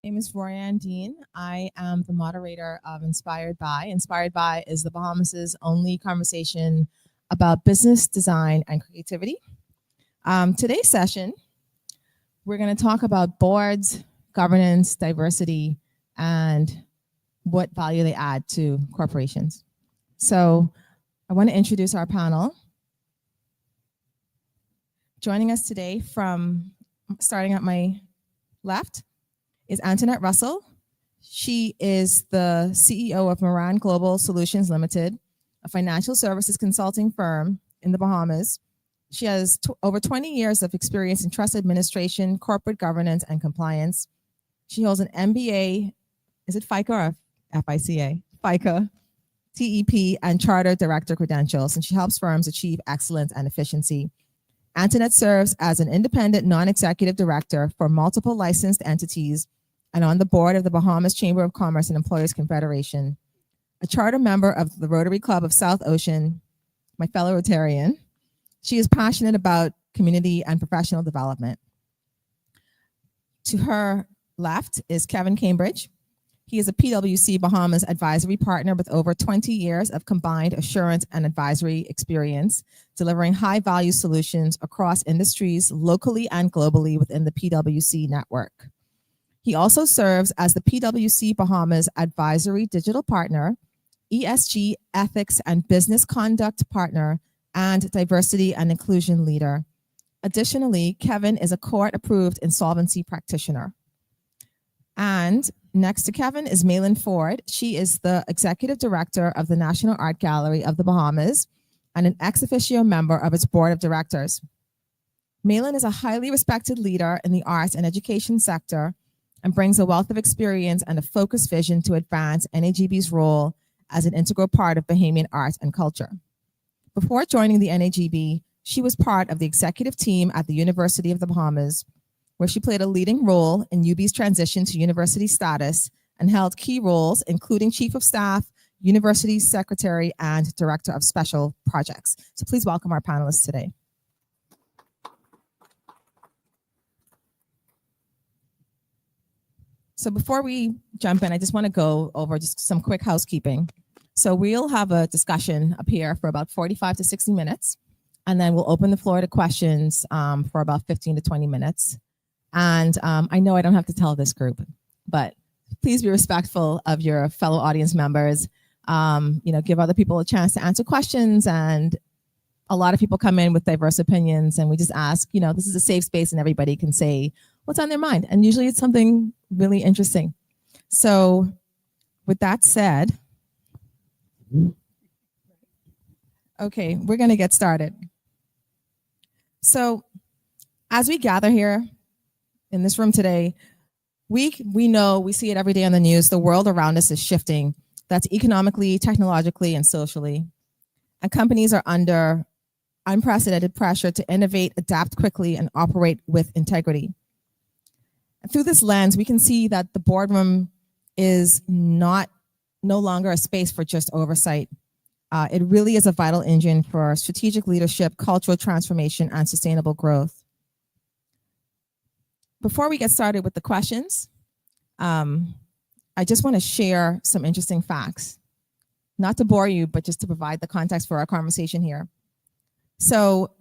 name is Royann Dean. I am the moderator of Inspired By. Inspired By is the Bahamas' only conversation about business, design, and creativity. Today's session, we're going to talk about boards, governance, diversity, and what value they add to corporations. So I want to introduce our panel. Joining us today from, starting at my left, is Antoinette Russell. She is the CEO of Maelynn Global Solutions Limited, a financial services consulting firm in the Bahamas. She has over 20 years of experience in trust administration, corporate governance, and compliance. She holds an MBA, is it FICA or FICA? FICA, TEP, and Charter Director credentials, and she helps firms achieve excellence and efficiency. Antoinette serves as an independent non-executive director for multiple licensed entities and on the board of the Bahamas Chamber of Commerce and Employers Confederation, a charter member of the Rotary Club of South Ocean, my fellow Rotarian. She is passionate about community and professional development. To her left is Kevin Cambridge. He is a PwC Bahamas advisory partner with over 20 years of combined assurance and advisory experience, delivering high-value solutions across industries locally and globally within the PwC network. He also serves as the PwC Bahamas Advisory Digital Partner, ESG Ethics and Business Conduct Partner, and Diversity and Inclusion Leader. Additionally, Kevin is a court-approved insolvency practitioner. And next to Kevin is Maelynn Ford. She is the Executive Director of the National Art Gallery of the Bahamas and an ex officio member of its board of directors. Maelynn is a highly respected leader in the arts and education sector and brings a wealth of experience and a focused vision to advance NAGB's role as an integral part of Bahamian art and culture. Before joining the NAGB, she was part of the executive team at the University of the Bahamas, where she played a leading role in UB's transition to university status and held key roles, including Chief of Staff, University Secretary, and Director of Special Projects. So please welcome our panelists today. So before we jump in, I just want to go over just some quick housekeeping. So we'll have a discussion up here for about 45 to 60 minutes, and then we'll open the floor to questions for about 15 to 20 minutes. And I know I don't have to tell this group, but please be respectful of your fellow audience members. Give other people a chance to answer questions. And a lot of people come in with diverse opinions, and we just ask, this is a safe space and everybody can say what's on their mind. And usually it's something really interesting. So with that said, okay, we're going to get started. So as we gather here in this room today, we know, we see it every day on the news, the world around us is shifting. That's economically, technologically, and socially. And companies are under unprecedented pressure to innovate, adapt quickly, and operate with integrity. And through this lens, we can see that the boardroom is no longer a space for just oversight. It really is a vital engine for strategic leadership, cultural transformation, and sustainable growth. Before we get started with the questions, I just want to share some interesting facts. Not to bore you, but just to provide the context for our conversation here. So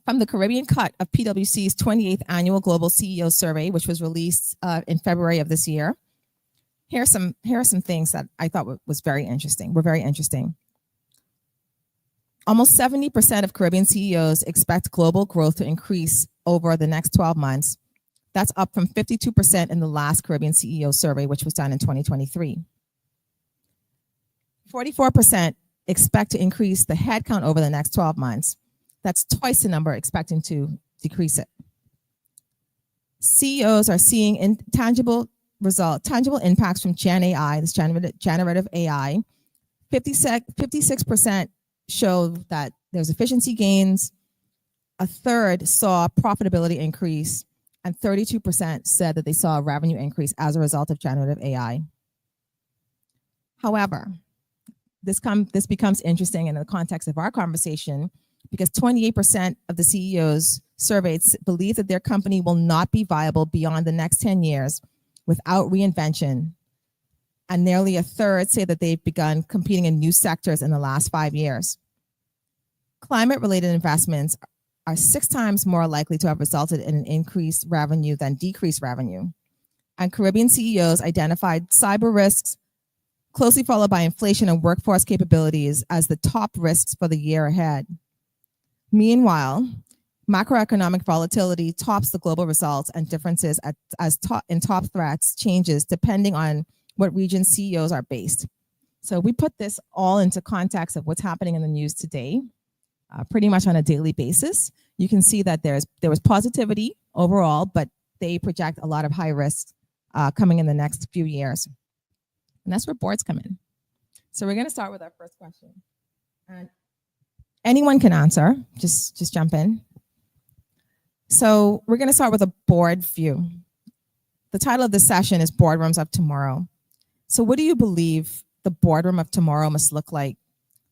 from the Caribbean cut of PwC's 28th Annual Global CEO Survey, which was released in February of this year, here are some things that I thought were very interesting. Almost 70% of Caribbean CEOs expect global growth to increase over the next 12 months. That's up from 52% in the last Caribbean CEO survey, which was done in 2023. 44% expect to increase the headcount over the next 12 months. That's twice the number expecting to decrease it. CEOs are seeing tangible impacts from Gen AI, this generative AI. 56% show that there's efficiency gains. A third saw profitability increase, and 32% said that they saw a revenue increase as a result of generative AI. However, this becomes interesting in the context of our conversation because 28% of the CEOs surveyed believe that their company will not be viable beyond the next 10 years without reinvention, and nearly a third say that they've begun competing in new sectors in the last 5 years. Climate-related investments are 6 times more likely to have resulted in an increased revenue than decreased revenue. And Caribbean CEOs identified cyber risks, closely followed by inflation and workforce capabilities, as the top risks for the year ahead. Meanwhile, macroeconomic volatility tops the global results, and differences in top threats changes depending on what region CEOs are based. So we put this all into context of what's happening in the news today, pretty much on a daily basis. You can see that there was positivity overall, but they project a lot of high risks coming in the next few years. And that's where boards come in. So we're going to start with our first question. And anyone can answer, just jump in. So we're going to start with a board view. The title of this session is Boardrooms of Tomorrow. So what do you believe the boardroom of tomorrow must look like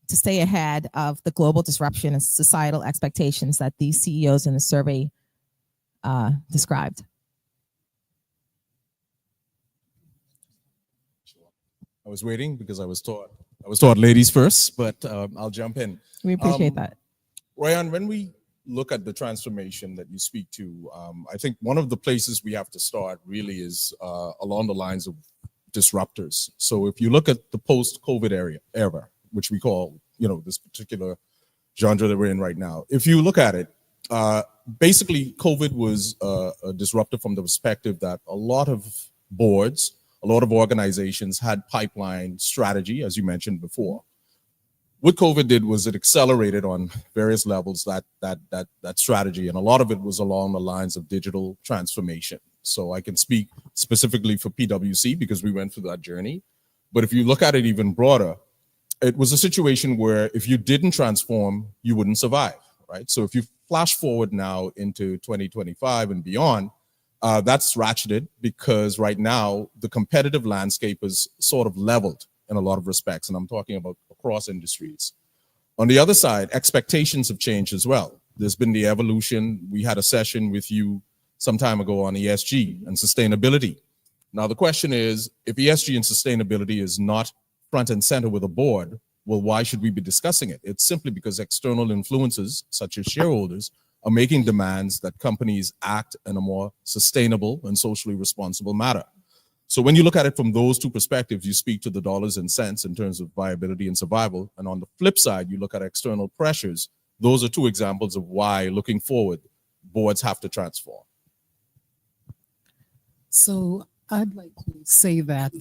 to stay ahead of the global disruption and societal expectations that these CEOs in the survey described? I was waiting because I was taught ladies first, but I'll jump in. We appreciate that. Royann, when we look at the transformation that you speak to, I think one of the places we have to start really is along the lines of disruptors. So if you look at the post-COVID era, which we call, this particular genre that we're in right now, if you look at it, basically COVID was a disruptor from the perspective that a lot of boards, a lot of organizations had pipeline strategy, as you mentioned before. What COVID did was it accelerated on various levels that strategy, and a lot of it was along the lines of digital transformation. So I can speak specifically for PwC because we went through that journey. But if you look at it even broader, it was a situation where if you didn't transform, you wouldn't survive, right? So if you flash forward now into 2025 and beyond, that's ratcheted because right now the competitive landscape is sort of leveled in a lot of respects, and I'm talking about across industries. On the other side, expectations have changed as well. There's been the evolution. We had a session with you some time ago on ESG and sustainability. Now the question is, if ESG and sustainability is not front and center with a board, well, why should we be discussing it? It's simply because external influences, such as shareholders, are making demands that companies act in a more sustainable and socially responsible manner. So when you look at it from those two perspectives, you speak to the dollars and cents in terms of viability and survival. And on the flip side, you look at external pressures. Those are two examples of why, looking forward, boards have to transform. So I'd like to say that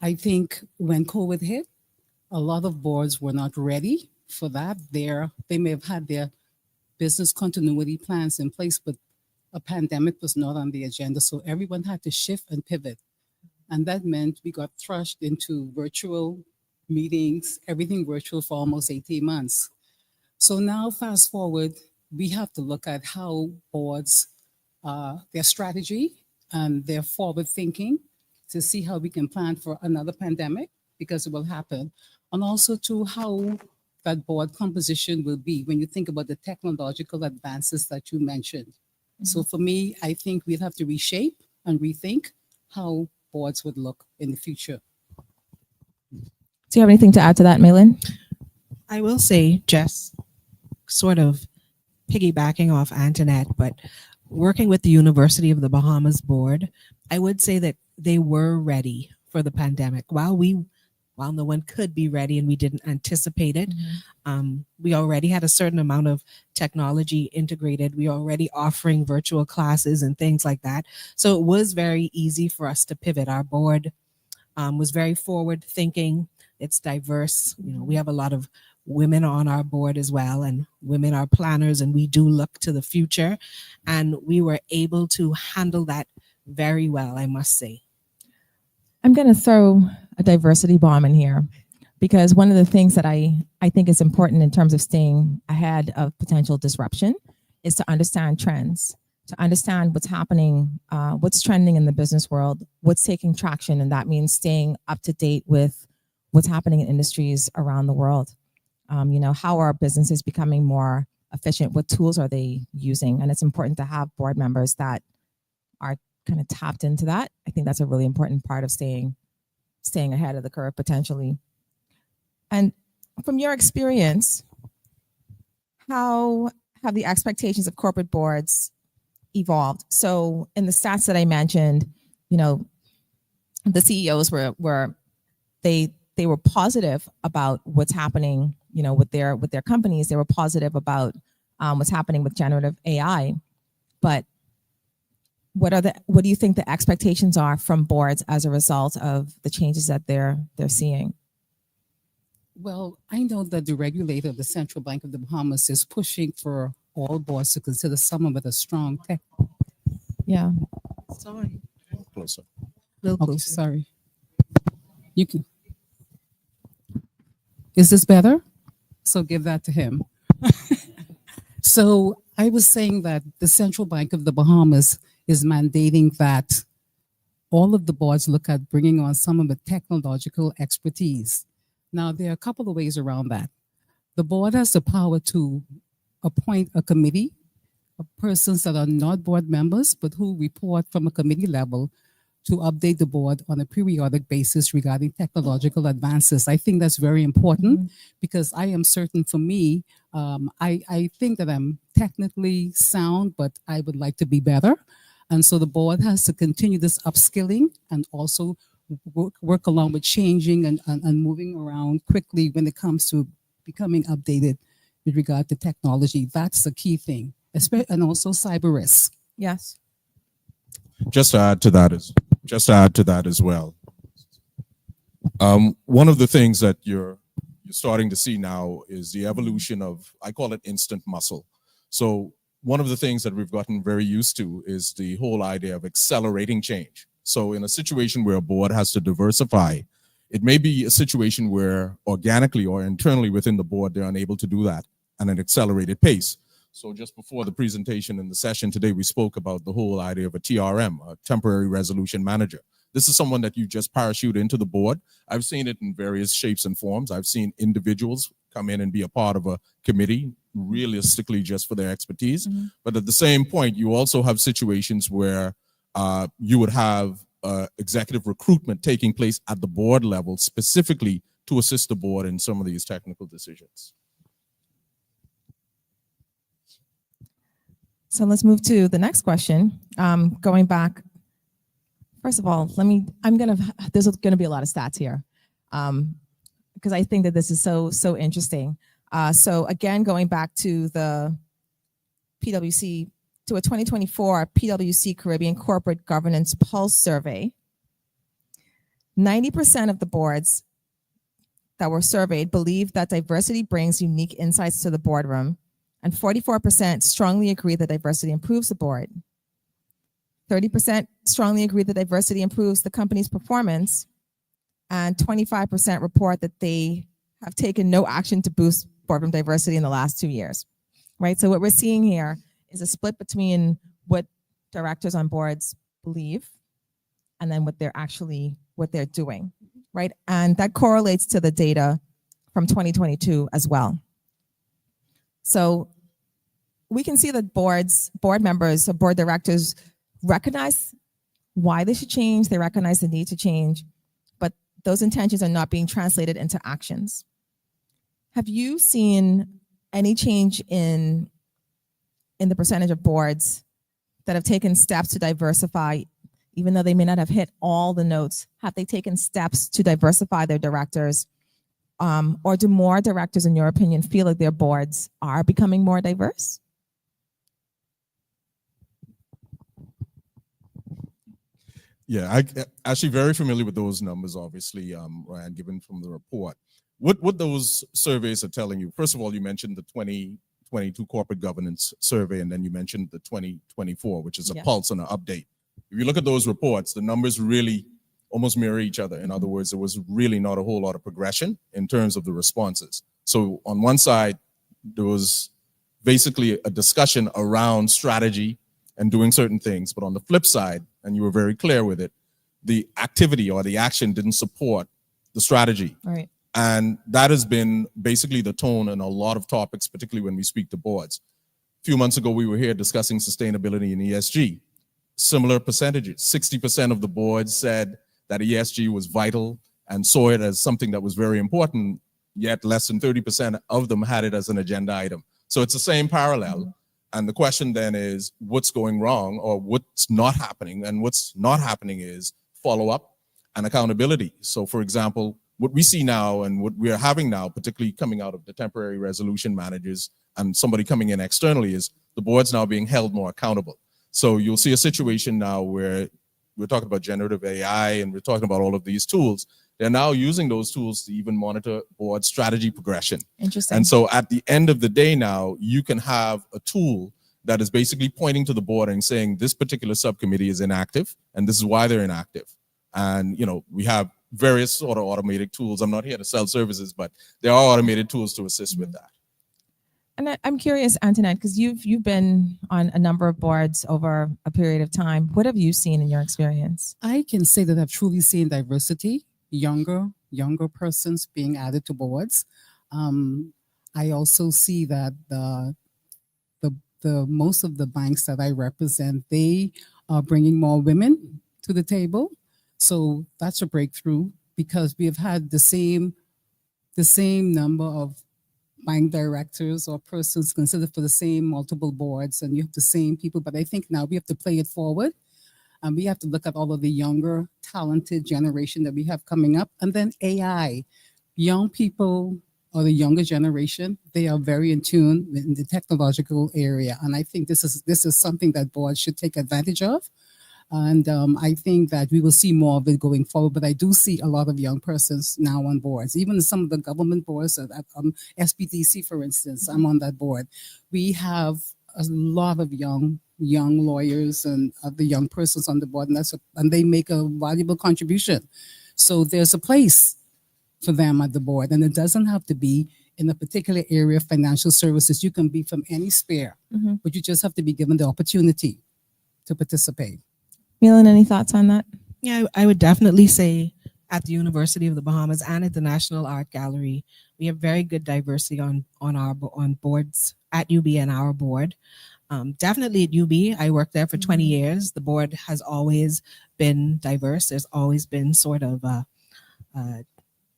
I think when COVID hit, a lot of boards were not ready for that. They may have had their business continuity plans in place, but a pandemic was not on the agenda. So everyone had to shift and pivot. And that meant we got thrust into virtual meetings, everything virtual for almost 18 months. So now fast forward, we have to look at how boards, their strategy and their forward thinking to see how we can plan for another pandemic, because it will happen. And also to how that board composition will be when you think about the technological advances that you mentioned. Mm-hmm. So for me, I think we'll have to reshape and rethink how boards would look in the future. Do you have anything to add to that, Maelynn? I will say, just sort of piggybacking off Antoinette, but working with the University of the Bahamas board, I would say that they were ready for the pandemic. While no one could be ready and we didn't anticipate it, we already had a certain amount of technology integrated. We already offering virtual classes and things like that. So it was very easy for us to pivot. Our board was very forward thinking. It's diverse. We have a lot of women on our board as well, and women are planners, and we do look to the future. And we were able to handle that very well, I must say. I'm going to throw a diversity bomb in here, because one of the things that I think is important in terms of staying ahead of potential disruption is to understand trends, to understand what's happening, what's trending in the business world, what's taking traction, and that means staying up to date with what's happening in industries around the world. How are businesses becoming more efficient? What tools are they using? And it's important to have board members that are kind of tapped into that. I think that's a really important part of staying ahead of the curve potentially. And from your experience, how have the expectations of corporate boards evolved? So in the stats that I mentioned, the CEOs were positive about what's happening, with their companies. They were positive about what's happening with generative AI. But what do you think the expectations are from boards as a result of the changes that they're seeing? Well, I know that the regulator of the Central Bank of the Bahamas is pushing for all boards to consider someone with a strong tech. Yeah. Sorry. Closer. Little Okay, closer. sorry. You can. Is this better? So give that to him. So I was saying that the Central Bank of the Bahamas is mandating that all of the boards look at bringing on some of the technological expertise. Now, there are a couple of ways around that. The board has the power to appoint a committee of persons that are not board members, but who report from a committee level to update the board on a periodic basis regarding technological advances. I think that's very important because I am certain for me, I think that I'm technically sound, but I would like to be better. And so the board has to continue this upskilling and also work along with changing and moving around quickly when it comes to becoming updated with regard to technology. That's the key thing, and also cyber risk. Yes. Just to add to that as well. One of the things that you're starting to see now is the evolution of, I call it instant muscle. So one of the things that we've gotten very used to is the whole idea of accelerating change. So in a situation where a board has to diversify, it may be a situation where organically or internally within the board, they're unable to do that at an accelerated pace. So just before the presentation in the session today, we spoke about the whole idea of a TRM, a temporary resolution manager. This is someone that you just parachute into the board. I've seen it in various shapes and forms. I've seen individuals come in and be a part of a committee, realistically just for their expertise. But at the same point, you also have situations where you would have executive recruitment taking place at the board level, specifically to assist the board in some of these technical decisions. So let's move to the next question. Going back, first of all, there's gonna be a lot of stats here, because I think that this is so interesting. So again, going back to the PwC, to a 2024 PwC Caribbean Corporate Governance Pulse Survey, 90% of the boards that were surveyed believe that diversity brings unique insights to the boardroom, and 44% strongly agree that diversity improves the board. 30% strongly agree that diversity improves the company's performance, and 25% report that they have taken no action to boost boardroom diversity in the last 2 years, right? So what we're seeing here is a split between what directors on boards believe and then what they're doing, right? And that correlates to the data from 2022 as well. So we can see that board members, or board directors recognize why they should change. They recognize the need to change, but those intentions are not being translated into actions. Have you seen any change in the percentage of boards that have taken steps to diversify, even though they may not have hit all the notes? Have they taken steps to diversify their directors? Or do more directors, in your opinion, feel like their boards are becoming more diverse? Yeah, I'm actually very familiar with those numbers, obviously, Royann, given from the report. What those surveys are telling you, first of all, you mentioned the 2022 corporate governance survey, and then you mentioned the 2024, which is a pulse and an update. If you look at those reports, the numbers really almost mirror each other. In other words, there was really not a whole lot of progression in terms of the responses. So on one side, there was basically a discussion around strategy and doing certain things. But on the flip side, and you were very clear with it, the activity or the action didn't support the strategy. Right. And that has been basically the tone in a lot of topics, particularly when we speak to boards. A few months ago, we were here discussing sustainability and ESG. similar percentages. 60% of the board said that ESG was vital and saw it as something that was very important, yet less than 30% of them had it as an agenda item. So it's the same parallel. And the question then is, what's going wrong or what's not happening? And what's not happening is follow-up and accountability. So for example, what we see now and what we are having now, particularly coming out of the temporary resolution managers and somebody coming in externally, is the board's now being held more accountable. So you'll see a situation now where we're talking about generative AI and we're talking about all of these tools. They're now using those tools to even monitor board strategy progression. Interesting. And so at the end of the day now, you can have a tool that is basically pointing to the board and saying this particular subcommittee is inactive and this is why they're inactive. And, you know, we have various sort of automated tools. I'm not here to sell services, but there are automated tools to assist with that. And I'm curious, Antoinette, because you've been on a number of boards over a period of time. What have you seen in your experience? I can say that I've truly seen diversity, younger persons being added to boards. I also see that the most of the banks that I represent, they are bringing more women to the table. So that's a breakthrough because we have had the same number of bank directors or persons considered for the same multiple boards, and you have the same people. But I think now we have to play it forward, and we have to look at all of the younger, talented generation that we have coming up, and then AI. Young people or the younger generation, they are very in tune in the technological area, and I think this is something that boards should take advantage of. And I think that we will see more of it going forward. But I do see a lot of young persons now on boards, even some of the government boards, SBDC, for instance. I'm on that board. We have a lot of young lawyers and other young persons on the board, and they make a valuable contribution. So there's a place for them at the board, and it doesn't have to be in a particular area of financial services. You can be from any sphere, but you just have to be given the opportunity to participate. Maelynn, any thoughts on that? Yeah, I would definitely say at the University of the Bahamas and at the National Art Gallery, we have very good diversity on boards at UB and our board. Definitely at UB, I worked there for 20 years. The board has always been diverse. There's always been sort of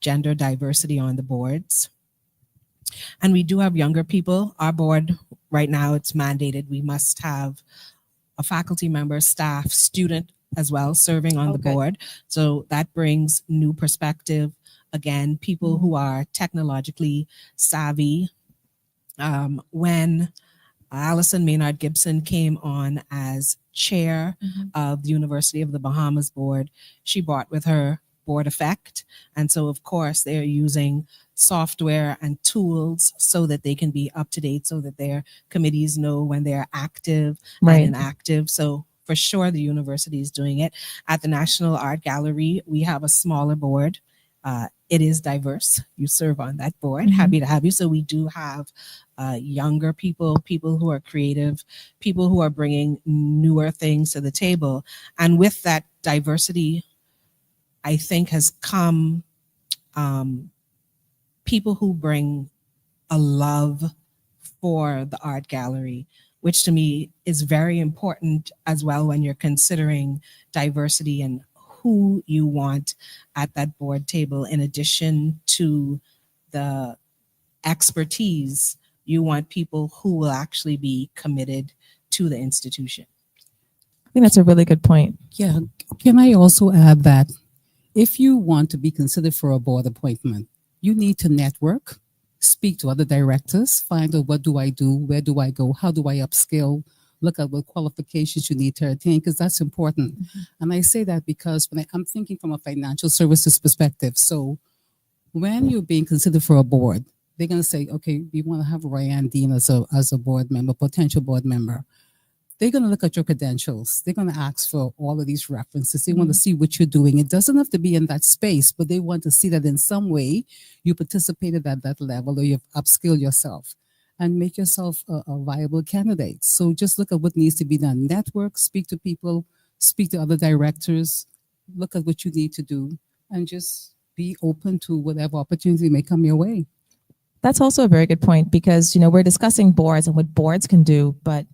gender diversity on the boards. And we do have younger people. Our board right now, it's mandated. We must have a faculty member, staff, student as well serving on the board. So that brings new perspective. Again, people who are technologically savvy. When Allison Maynard Gibson came on as chair of the University of the Bahamas board, she brought with her board effect. And so, of course, they're using software and tools so that they can be up to date, so that their committees know when they're active and inactive. So for sure, the university is doing it. At the National Art Gallery, we have a smaller board. It is diverse. You serve on that board. Happy to have you. So we do have younger people who are creative, people who are bringing newer things to the table. And with that diversity, I think has come people who bring a love for the art gallery, which to me is very important as well when you're considering diversity and who you want at that board table. In addition to the expertise, you want people who will actually be committed to the institution. I think that's a really good point. Yeah. Can I also add that if you want to be considered for a board appointment, you need to network, speak to other directors, find out what do I do, where do I go, how do I upskill, look at what qualifications you need to attain, because that's important. And I say that because when I'm thinking from a financial services perspective. So when you're being considered for a board, they're going to say, okay, we want to have Royann Dean as a board member, potential board member. They're going to look at your credentials. They're going to ask for all of these references. They want to see what you're doing. It doesn't have to be in that space, but they want to see that in some way you participated at that level or you've upskilled yourself and make yourself a viable candidate. So just look at what needs to be done. Network, speak to people, speak to other directors, look at what you need to do, and just be open to whatever opportunity may come your way. That's also a very good point because, we're discussing boards and what boards can do, but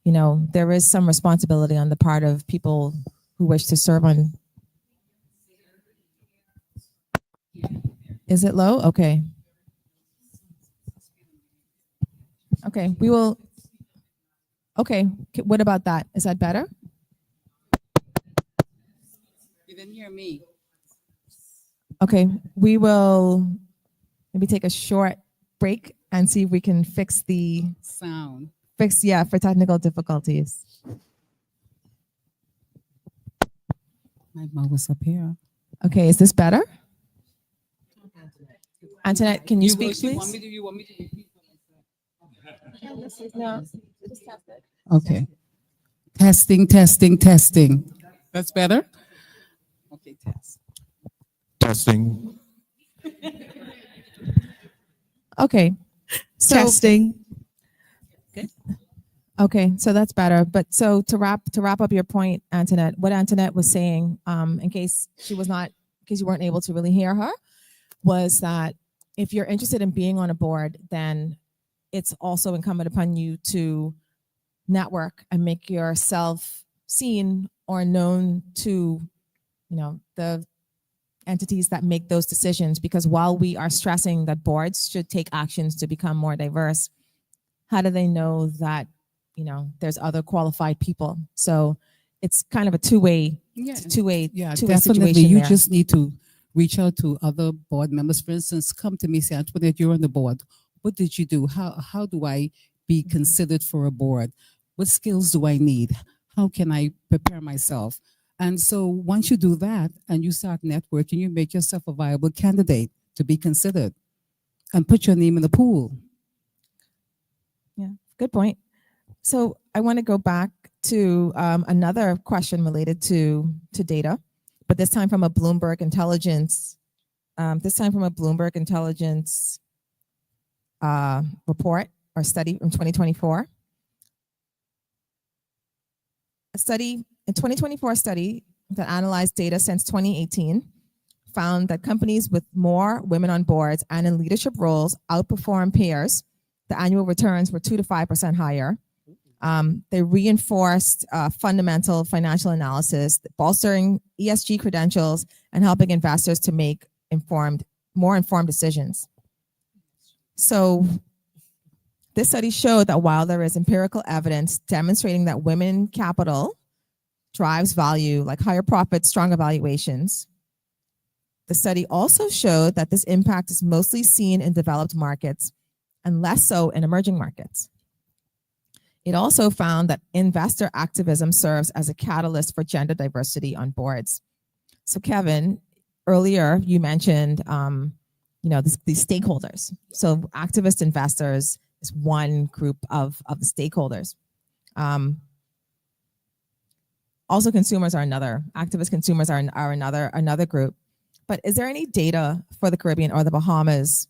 there is some responsibility on the part of people who wish to serve on. Is it low? Okay. Okay, we will. Okay, what about that? Is that better? You didn't hear me. Okay, we will maybe take a short break and see if we can fix Sound. for technical difficulties. My mouth was up here. Okay, is this better? Antoinette, can you speak, You want please? me to repeat what I said? No, just test it. Okay. Testing. That's better? Okay, test. Testing. Okay. So, Testing. okay, so that's better. But so to wrap up your point, Antoinette, what Antoinette was saying, in case you weren't able to really hear her, was that if you're interested in being on a board, then it's also incumbent upon you to network and make yourself seen or known to, the entities that make those decisions. Because while we are stressing that boards should take actions to become more diverse, how do they know that, there's other qualified people? So it's kind of a two-way Yeah, two-way definitely. situation You there. just need to reach out to other board members. For instance, come to me, say, Antoinette, you're on the board. What did you do? How do I be considered for a board? What skills do I need? How can I prepare myself? And so once you do that and you start networking, you make yourself a viable candidate to be considered and put your name in the pool. Yeah, good point. So I want to go back to another question related to data, but this time from a Bloomberg Intelligence. Report or study from 2024. A 2024 study that analyzed data since 2018 found that companies with more women on boards and in leadership roles outperform peers. The annual returns were 2 to 5% higher. They reinforced fundamental financial analysis, bolstering ESG credentials and helping investors to make more informed decisions. So this study showed that while there is empirical evidence demonstrating that women capital drives value like higher profits, stronger valuations, the study also showed that this impact is mostly seen in developed markets and less so in emerging markets. It also found that investor activism serves as a catalyst for gender diversity on boards. So Kevin, earlier you mentioned these stakeholders. So activist investors is one group of the stakeholders. Also consumers are another. Activist consumers are another group. But is there any data for the Caribbean or the Bahamas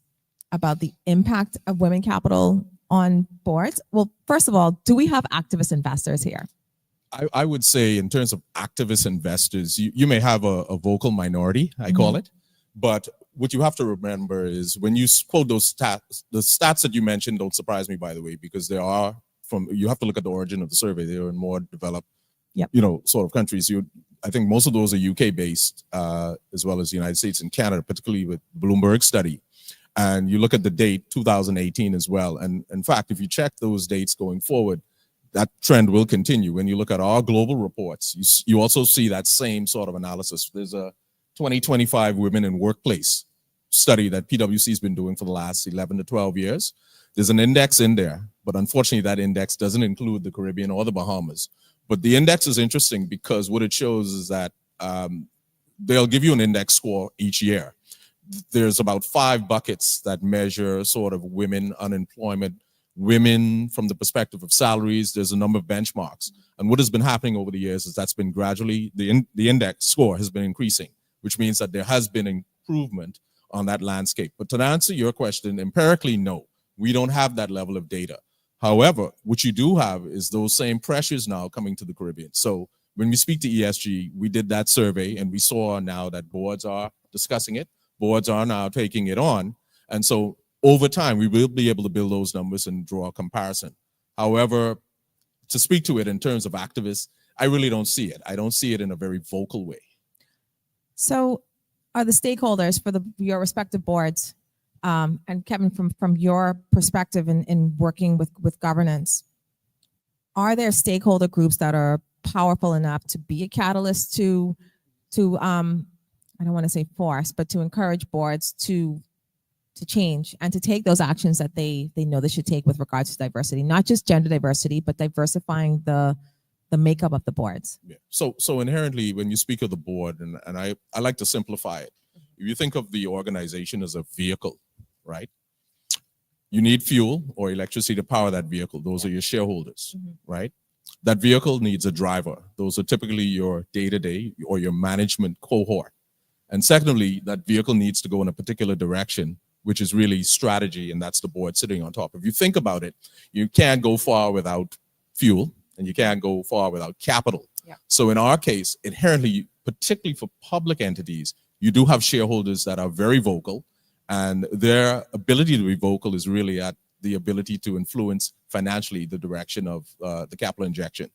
about the impact of women capital on boards? Well, first of all, do we have activist investors here? I would say in terms of activist investors, you may have a vocal minority, I call it, but what you have to remember is when you quote those stats, the stats that you mentioned don't surprise me, by the way, because they are you have to look at the origin of the survey. They are in more developed, sort of countries. I think most of those are UK based, as well as the United States and Canada, particularly with Bloomberg study. And you look at the date 2018 as well. And in fact, if you check those dates going forward, that trend will continue. When you look at our global reports, you also see that same sort of analysis. There's a 2025 Women in Workplace study that PwC has been doing for the last 11 to 12 years. There's an index in there, but unfortunately that index doesn't include the Caribbean or the Bahamas. But the index is interesting because what it shows is that they'll give you an index score each year. There's about 5 buckets that measure sort of women unemployment, women from the perspective of salaries. There's a number of benchmarks. And what has been happening over the years is that's been gradually, the index score has been increasing, which means that there has been improvement on that landscape. But to answer your question, empirically, no, we don't have that level of data. However, what you do have is those same pressures now coming to the Caribbean. So when we speak to ESG, we did that survey and we saw now that boards are discussing it. Boards are now taking it on. And so over time, we will be able to build those numbers and draw a comparison. However, to speak to it in terms of activists, I really don't see it. I don't see it in a very vocal way. So, are the stakeholders for your respective boards, and Kevin, from your perspective in working with governance, are there stakeholder groups that are powerful enough to be a catalyst to I don't want to say force, but to encourage boards to change and to take those actions that they know they should take with regards to diversity, not just gender diversity, but diversifying the makeup of the boards? Yeah. So inherently, when you speak of the board, and I like to simplify it, if you think of the organization as a vehicle, right? You need fuel or electricity to power that vehicle. Those are your shareholders, right? That vehicle needs a driver. Those are typically your day-to-day or your management cohort. And secondly, that vehicle needs to go in a particular direction, which is really strategy, and that's the board sitting on top. If you think about it, you can't go far without fuel, and you can't go far without capital. Yeah. So in our case, inherently, particularly for public entities, you do have shareholders that are very vocal, and their ability to be vocal is really at the ability to influence financially the direction of the capital injection.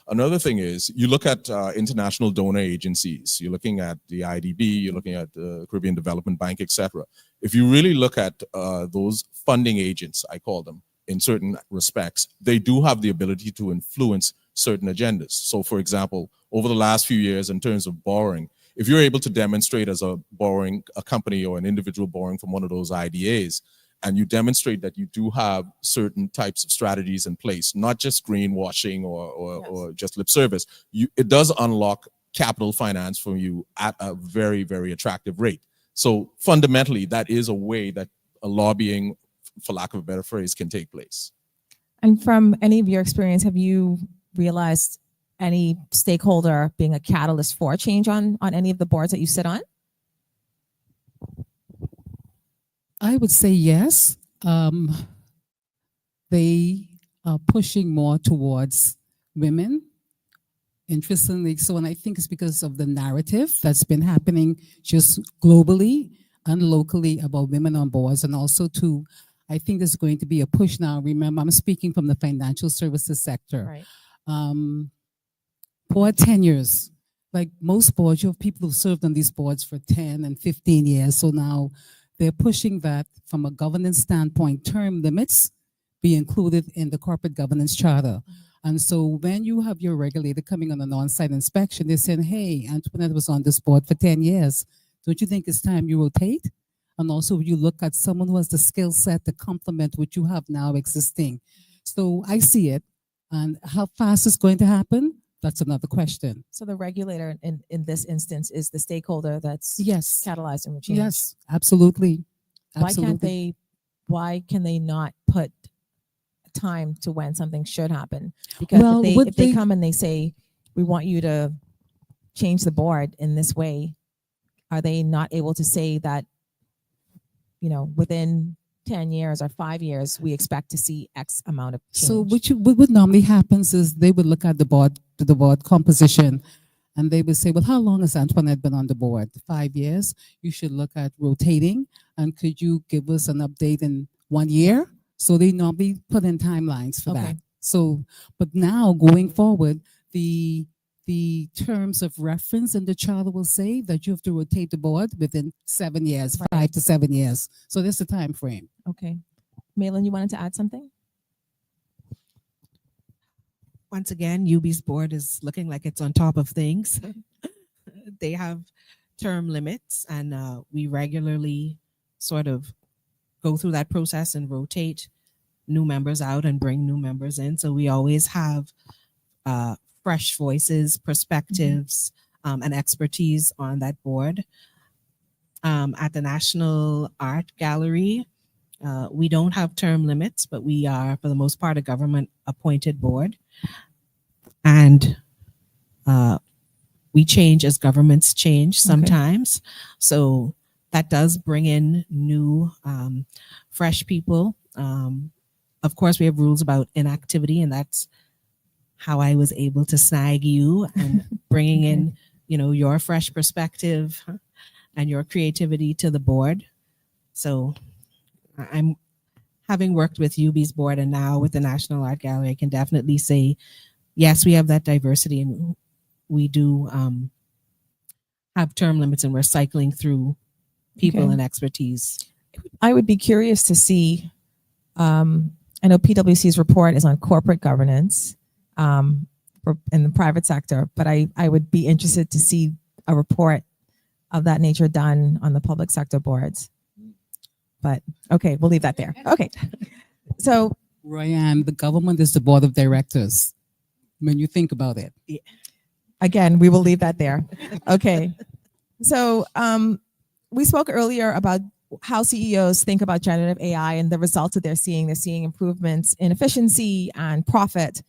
Another thing is you look at international donor agencies, you're looking at the IDB, you're looking at the Caribbean Development Bank, etc. If you really look at those funding agents, I call them, in certain respects, they do have the ability to influence certain agendas. So for example, over the last few years in terms of borrowing, if you're able to demonstrate as a company or an individual borrowing from one of those IDAs, and you demonstrate that you do have certain types of strategies in place, not just greenwashing or just lip service, it does unlock capital finance for you at a very, very attractive rate. So fundamentally, that is a way that a lobbying, for lack of a better phrase, can take place. And from any of your experience, have you realized any stakeholder being a catalyst for change on any of the boards that you sit on? I would say yes. They are pushing more towards women, interestingly. So, and I think it's because of the narrative that's been happening just globally and locally about women on boards, and also too, I think there's going to be a push now. Remember, I'm speaking from the financial services sector. Right. Board tenures, like most boards, you have people who've served on these boards for 10 and 15 years. So now they're pushing that from a governance standpoint, term limits be included in the corporate governance charter. And so when you have your regulator coming on an on-site inspection, they're saying, hey, Antoinette was on this board for 10 years. Don't you think it's time you rotate? And also you look at someone who has the skill set to complement what you have now existing. So I see it. And how fast it's going to happen, that's another question. So the regulator in this instance is the stakeholder that's Yes. catalyzing the change. Yes, absolutely. Absolutely. Why can they not put time to when something should happen? Because Well, if they come and they say, we want you to change the board in this way, are they not able to say that, within 10 years or 5 years, we expect to see X amount of change? So what normally happens is they would look at the board composition, and they would say, well, how long has Antoinette been on the board? 5 years. You should look at rotating, and could you give us an update in 1 year? So they normally put in timelines for that. So, but now going forward, the terms of reference in the charter will say that you have to rotate the board within 7 years, Right. 5 to 7 years. So there's the time frame. Okay. Maelynn, you wanted to add something? Once again, UB's board is looking like it's on top of things. They have term limits, and we regularly sort of go through that process and rotate new members out and bring new members in. So we always have fresh voices, perspectives, and expertise on that board. At the National Art Gallery, we don't have term limits, but we are, for the most part, a government-appointed board. And we change as governments change sometimes. So that does bring in new, fresh people. Of course, we have rules about inactivity, and that's how I was able to snag you and bringing in, your fresh perspective and your creativity to the board. So I'm having worked with UB's board and now with the National Art Gallery, I can definitely say, yes, we have that diversity, and we do have term limits, and we're cycling through people Okay. and expertise. I would be curious to see, I know PwC's report is on corporate governance in the private sector, but I would be interested to see a report of that nature done on the public sector boards. But okay, we'll leave that there. Okay. So Royann, the government is the board of directors. When you think about it. again, we will leave that there. Okay. So we spoke earlier about how CEOs think about generative AI and the results that they're seeing. They're seeing improvements in efficiency and profit.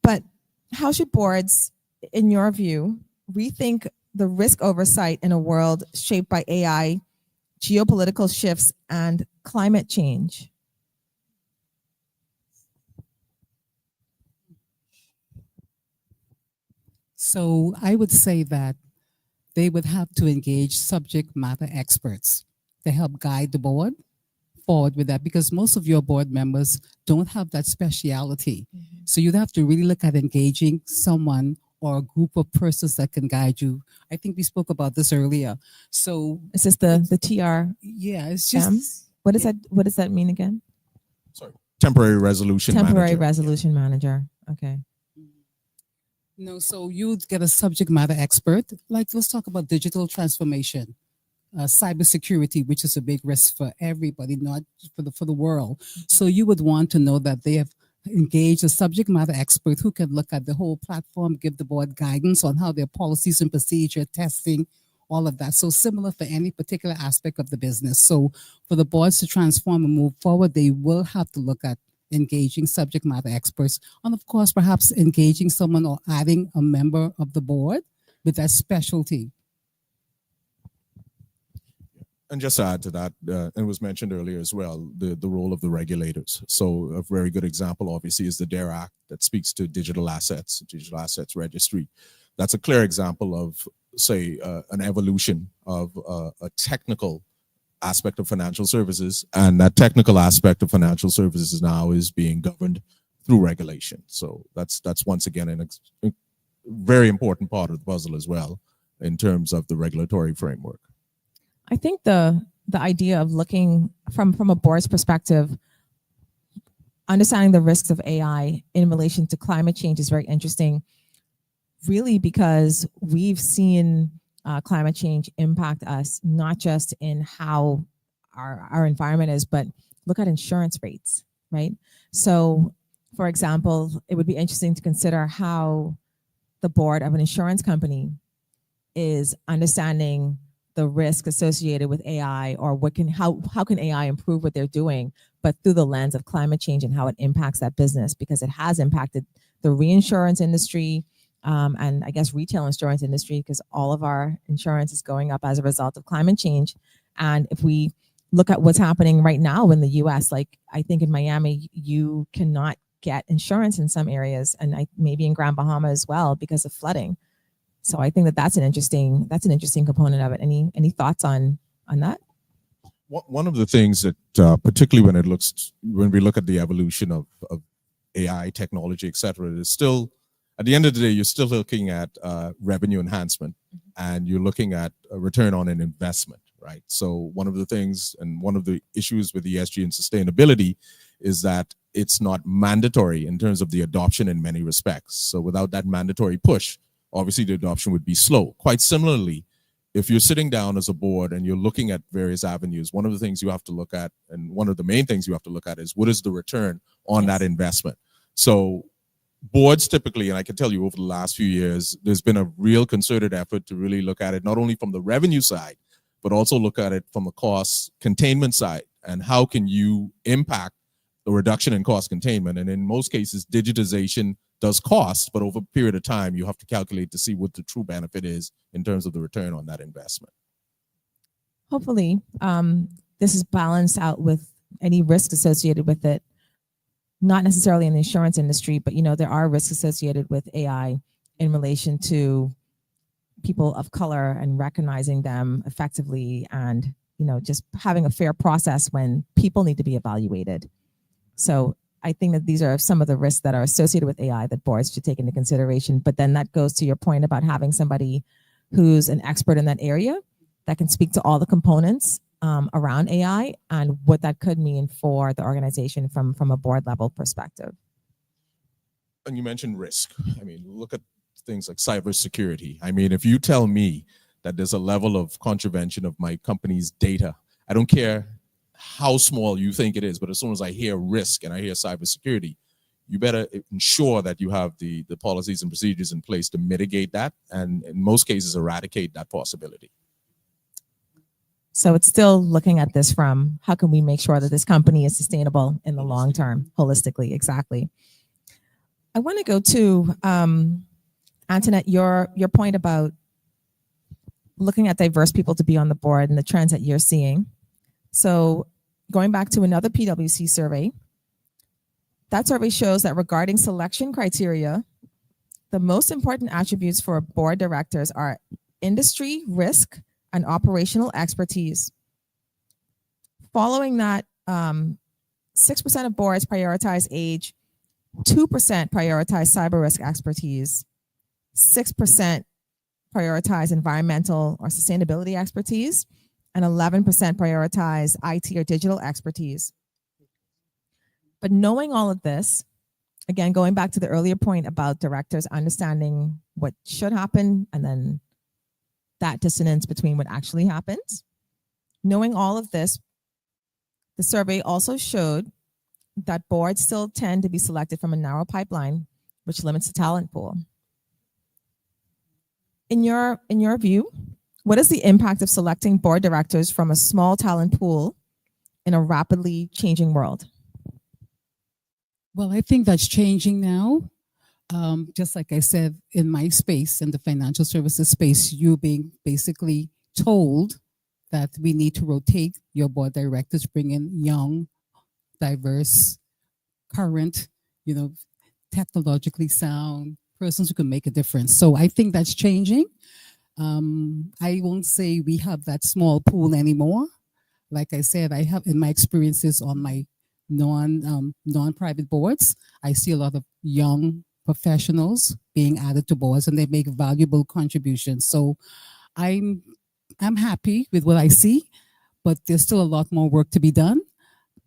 But how should boards, in your view, rethink the risk oversight in a world shaped by AI, geopolitical shifts, and climate change? So I would say that they would have to engage subject matter experts to help guide the board forward with that, because most of your board members don't have that speciality. So you'd have to really look at engaging someone or a group of persons that can guide you. I think we spoke about this earlier. So Is this the TR? yeah, it's just What does that mean again? Sorry. Temporary resolution Temporary manager. resolution manager. Okay. no. So you'd get a subject matter expert. Like, let's talk about digital transformation, cybersecurity, which is a big risk for everybody, not for the world. So you would want to know that they have engaged a subject matter expert who can look at the whole platform, give the board guidance on how their policies and procedure, testing, all of that. So similar for any particular aspect of the business. So for the boards to transform and move forward, they will have to look at engaging subject matter experts, and of course, perhaps engaging someone or adding a member of the board with that specialty. And just to add to that, it was mentioned earlier as well, the role of the regulators. So a very good example, obviously, is the DARE Act that speaks to digital assets registry. That's a clear example of, say, an evolution of a technical aspect of financial services, and that technical aspect of financial services now is being governed through regulation. So that's once again a very important part of the puzzle as well in terms of the regulatory framework. I think the idea of looking from a board's perspective, understanding the risks of AI in relation to climate change is very interesting, really, because we've seen climate change impact us, not just in how our environment is, but look at insurance rates, right? So, for example, it would be interesting to consider how the board of an insurance company is understanding the risk associated with AI, or how can AI improve what they're doing, but through the lens of climate change and how it impacts that business, because it has impacted the reinsurance industry, and I guess retail insurance industry, because all of our insurance is going up as a result of climate change. And if we look at what's happening right now in the US, like I think in Miami, you cannot get insurance in some areas, and maybe in Grand Bahama as well, because of flooding. So I think that's an interesting component of it. Any thoughts on that? One of the things that, particularly when we look at the evolution of AI technology, et cetera, is still, at the end of the day, you're still looking at revenue enhancement, and you're looking at a return on an investment, right? So one of the things and one of the issues with ESG and sustainability is that it's not mandatory in terms of the adoption in many respects. So without that mandatory push, obviously the adoption would be slow. Quite similarly, if you're sitting down as a board and you're looking at various avenues, one of the things you have to look at, and one of the main things you have to look at, is what is the return on that investment? So boards typically, and I can tell you over the last few years, there's been a real concerted effort to really look at it, not only from the revenue side, but also look at it from a cost containment side, and how can you impact the reduction in cost containment. And in most cases, digitization does cost, but over a period of time, you have to calculate to see what the true benefit is in terms of the return on that investment. Hopefully, this is balanced out with any risk associated with it, not necessarily in the insurance industry, but there are risks associated with AI in relation to people of color and recognizing them effectively, and just having a fair process when people need to be evaluated. So I think that these are some of the risks that are associated with AI that boards should take into consideration. But then that goes to your point about having somebody who's an expert in that area that can speak to all the components around AI and what that could mean for the organization from a board level perspective. And you mentioned risk. I mean, look at things like cybersecurity. I mean, if you tell me that there's a level of contravention of my company's data, I don't care how small you think it is, but as soon as I hear risk and I hear cybersecurity, you better ensure that you have the policies and procedures in place to mitigate that, and in most cases eradicate that possibility. So it's still looking at this from how can we make sure that this company is sustainable in the long term, holistically. Exactly. I want to go to Antoinette, your point about looking at diverse people to be on the board and the trends that you're seeing. So going back to another PwC survey, that survey shows that regarding selection criteria, the most important attributes for board directors are industry, risk, and operational expertise. Following that, 6% of boards prioritize age, 2% prioritize cyber risk expertise, 6% prioritize environmental or sustainability expertise, and 11% prioritize IT or digital expertise. But knowing all of this, again, going back to the earlier point about directors understanding what should happen and then that dissonance between what actually happens, knowing all of this, the survey also showed that boards still tend to be selected from a narrow pipeline, which limits the talent pool. In your view, what is the impact of selecting board directors from a small talent pool in a rapidly changing world? Well, I think that's changing now. Just like I said, in my space, in the financial services space, you being basically told that we need to rotate your board directors, bring in young, diverse, current, technologically sound persons who can make a difference. So I think that's changing. I won't say we have that small pool anymore. Like I said, I have in my experiences on my non-private boards, I see a lot of young professionals being added to boards, and they make valuable contributions. So I'm happy with what I see, but there's still a lot more work to be done.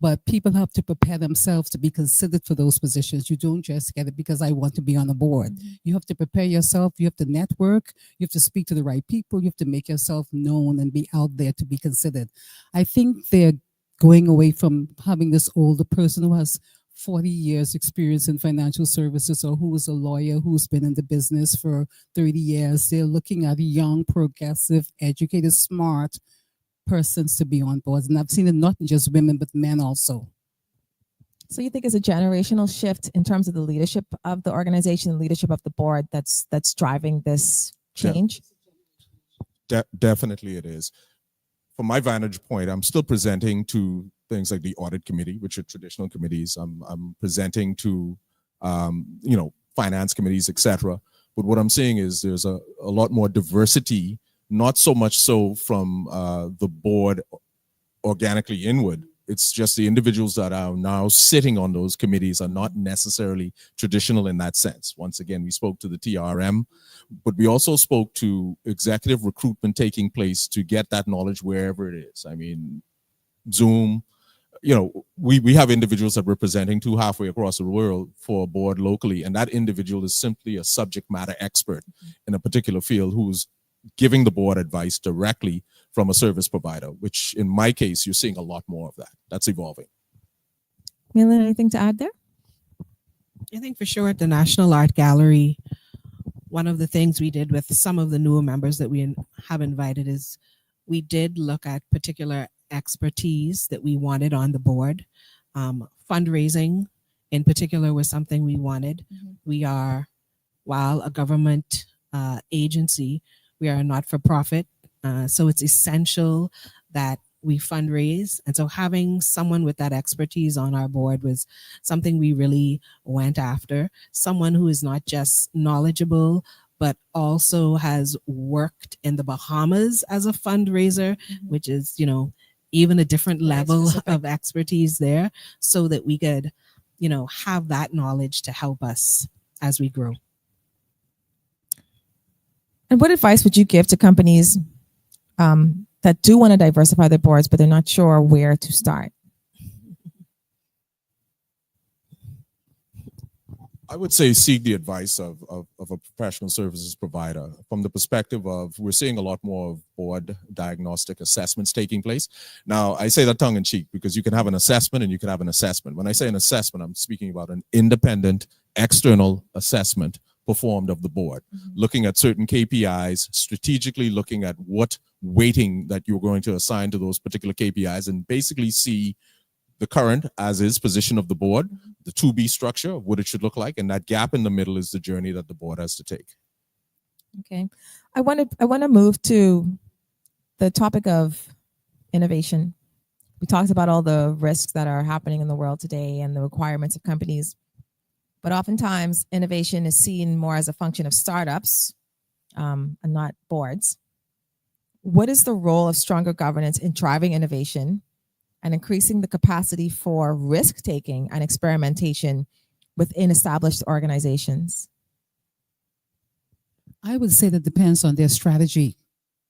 But people have to prepare themselves to be considered for those positions. You don't just get it because I want to be on a board. Mm-hmm. You have to prepare yourself. You have to network. You have to speak to the right people. You have to make yourself known and be out there to be considered. I think they're going away from having this older person who has 40 years experience in financial services, or who is a lawyer who's been in the business for 30 years. They're looking at young, progressive, educated, smart persons to be on boards. And I've seen it not just women, but men also. So you think it's a generational shift in terms of the leadership of the organization, the leadership of the board that's driving this change? Definitely it is. From my vantage point, I'm still presenting to things like the audit committee, which are traditional committees. I'm presenting to, finance committees, etc. But what I'm seeing is there's a lot more diversity, not so much so from the board organically inward. It's just the individuals that are now sitting on those committees are not necessarily traditional in that sense. Once again, we spoke to the TRM, but we also spoke to executive recruitment taking place to get that knowledge wherever it is. I mean, Zoom, we have individuals that we're presenting to halfway across the world for a board locally, and that individual is simply a subject matter expert in a particular field who's giving the board advice directly from a service provider, which in my case, you're seeing a lot more of that. That's evolving. Maelynn, anything to add there? I think for sure at the National Art Gallery, one of the things we did with some of the newer members that we have invited is we did look at particular expertise that we wanted on the board. Fundraising in particular was something we wanted. Mm-hmm. We are, while a government agency, we are a not-for-profit, so it's essential that we fundraise. And so having someone with that expertise on our board was something we really went after. Someone who is not just knowledgeable, but also has worked in the Bahamas as a fundraiser, mm-hmm. which is, even a different Very level specific. of expertise there, so that we could, have that knowledge to help us as we grow. And what advice would you give to companies that do want to diversify their boards, but they're not sure where to start? I would say seek the advice of a professional services provider from the perspective of we're seeing a lot more of board diagnostic assessments taking place. Now, I say that tongue in cheek because you can have an assessment and you can have an assessment. When I say an assessment, I'm speaking about an independent external assessment performed of the board, looking at certain KPIs, strategically looking at what weighting that you're going to assign to those particular KPIs, and basically see the current as is position of the board, the to-be structure of what it should look like, and that gap in the middle is the journey that the board has to take. Okay. I want to move to the topic of innovation. We talked about all the risks that are happening in the world today and the requirements of companies. But oftentimes, innovation is seen more as a function of startups and not boards. What is the role of stronger governance in driving innovation and increasing the capacity for risk-taking and experimentation within established organizations? I would say that depends on their strategy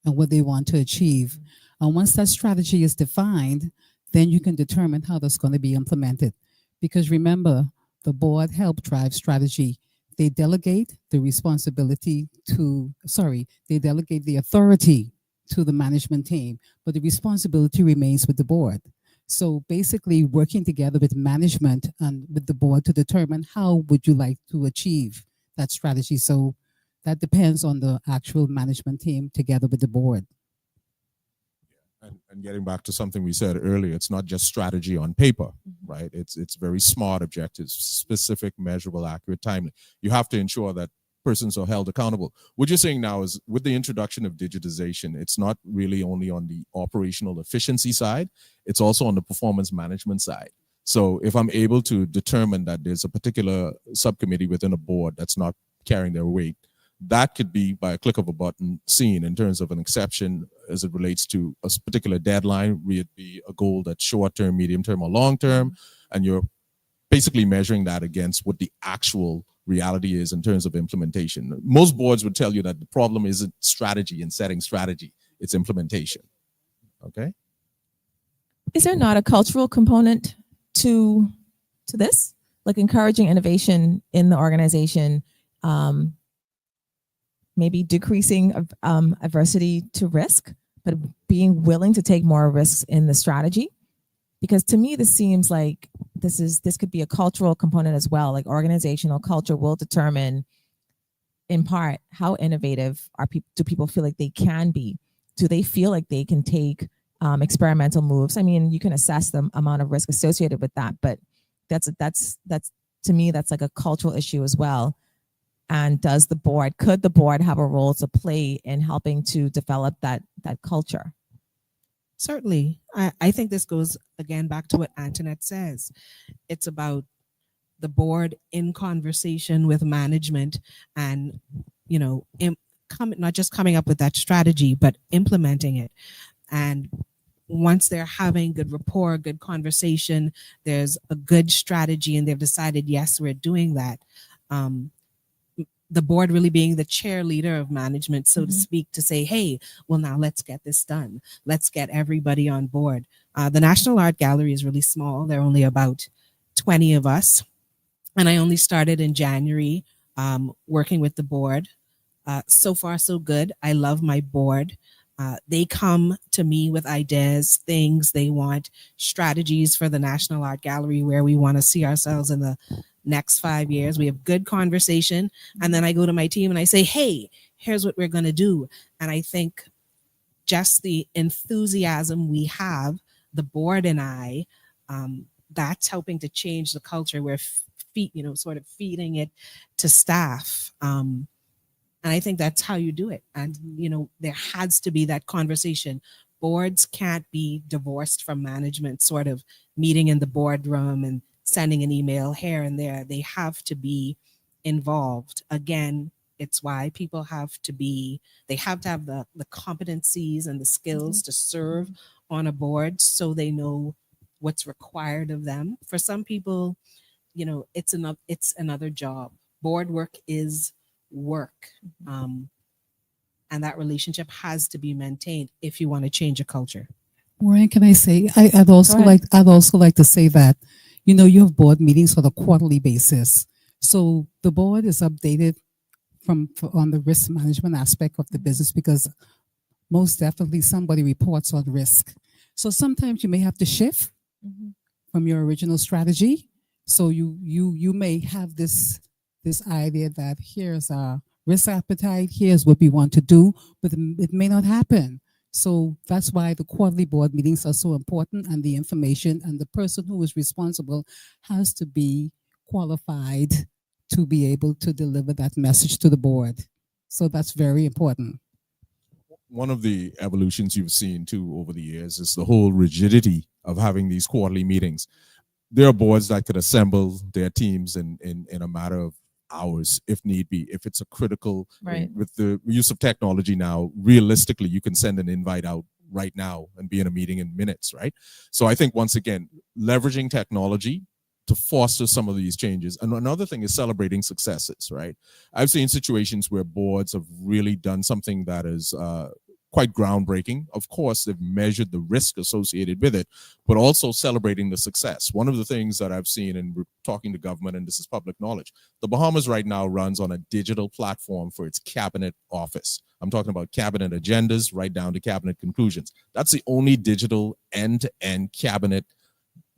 and what they want to achieve. And once that strategy is defined, then you can determine how that's going to be implemented. Because remember, the board help drive strategy. They delegate the responsibility they delegate the authority to the management team, but the responsibility remains with the board. So basically working together with management and with the board to determine how would you like to achieve that strategy. So that depends on the actual management team together with the board. And getting back to something we said earlier, it's not just strategy on paper, right? It's very smart objectives, specific, measurable, accurate, timely. You have to ensure that persons are held accountable. What you're saying now is with the introduction of digitization, it's not really only on the operational efficiency side, it's also on the performance management side. So if I'm able to determine that there's a particular subcommittee within a board that's not carrying their weight, that could be by a click of a button seen in terms of an exception as it relates to a particular deadline, be it be a goal that's short-term, medium-term, or long-term, and you're basically measuring that against what the actual reality is in terms of implementation. Most boards would tell you that the problem isn't strategy and setting strategy, it's implementation. Okay? Is there not a cultural component to this? Like encouraging innovation in the organization, maybe decreasing adversity to risk, but being willing to take more risks in the strategy? Because to me, this seems like this could be a cultural component as well. Like organizational culture will determine, in part, how innovative do people feel like they can be? Do they feel like they can take experimental moves? I mean, you can assess the amount of risk associated with that, but that's to me, that's like a cultural issue as well. And could the board have a role to play in helping to develop that culture? Certainly. I think this goes again back to what Antoinette says. It's about the board in conversation with management and, not just coming up with that strategy, but implementing it. And once they're having good rapport, good conversation, there's a good strategy and they've decided, yes, we're doing that. The board really being the cheerleader of management, so to speak, to say, hey, well, now let's get this done. Let's get everybody on board. The National Art Gallery is really small. There are only about 20 of us. And I only started in January working with the board. So far, so good. I love my board. They come to me with ideas, things they want, strategies for the National Art Gallery, where we want to see ourselves in the next 5 years. We have good conversation. And then I go to my team and I say, hey, here's what we're going to do. And I think just the enthusiasm we have, the board and I, that's helping to change the culture. We're sort of feeding it to staff. And I think that's how you do it. And, there has to be that conversation. Boards can't be divorced from management, sort of meeting in the boardroom and sending an email here and there. They have to be involved. Again, It's why people have to have the competencies and the skills to serve on a board, so they know what's required of them. For some people, it's another job. Board work is work. And that relationship has to be maintained if you want to change a culture. Royann, can I say, I'd also like to say that, you have board meetings on a quarterly basis. So the board is updated on the risk management aspect of the business, because most definitely somebody reports on risk. So sometimes you may have to shift from your original strategy. So you may have this idea that here's our risk appetite, here's what we want to do, but it may not happen. So that's why the quarterly board meetings are so important, and the information and the person who is responsible has to be qualified to be able to deliver that message to the board. So that's very important. One of the evolutions you've seen too over the years is the whole rigidity of having these quarterly meetings. There are boards that could assemble their teams in a matter of hours if need be. If it's a critical, Right. with the use of technology now, realistically, you can send an invite out right now and be in a meeting in minutes, right? So I think, once again, leveraging technology to foster some of these changes. And another thing is celebrating successes, right? I've seen situations where boards have really done something that is quite groundbreaking. Of course, they've measured the risk associated with it, but also celebrating the success. One of the things that I've seen, and we're talking to government, and this is public knowledge, the Bahamas right now runs on a digital platform for its cabinet office. I'm talking about cabinet agendas right down to cabinet conclusions. That's the only digital end-to-end cabinet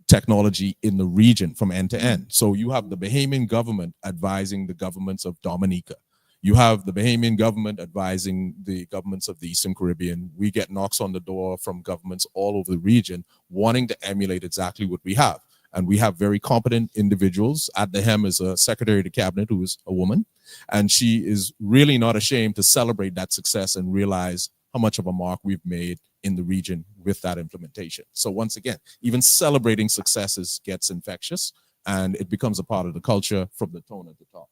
technology in the region from end to end. So you have the Bahamian government advising the governments of Dominica. You have the Bahamian government advising the governments of the Eastern Caribbean. We get knocks on the door from governments all over the region wanting to emulate exactly what we have. And we have very competent individuals. At the hem is a secretary to cabinet who is a woman. And she is really not ashamed to celebrate that success and realize how much of a mark we've made in the region with that implementation. So once again, even celebrating successes gets infectious, and it becomes a part of the culture from the tone at the top.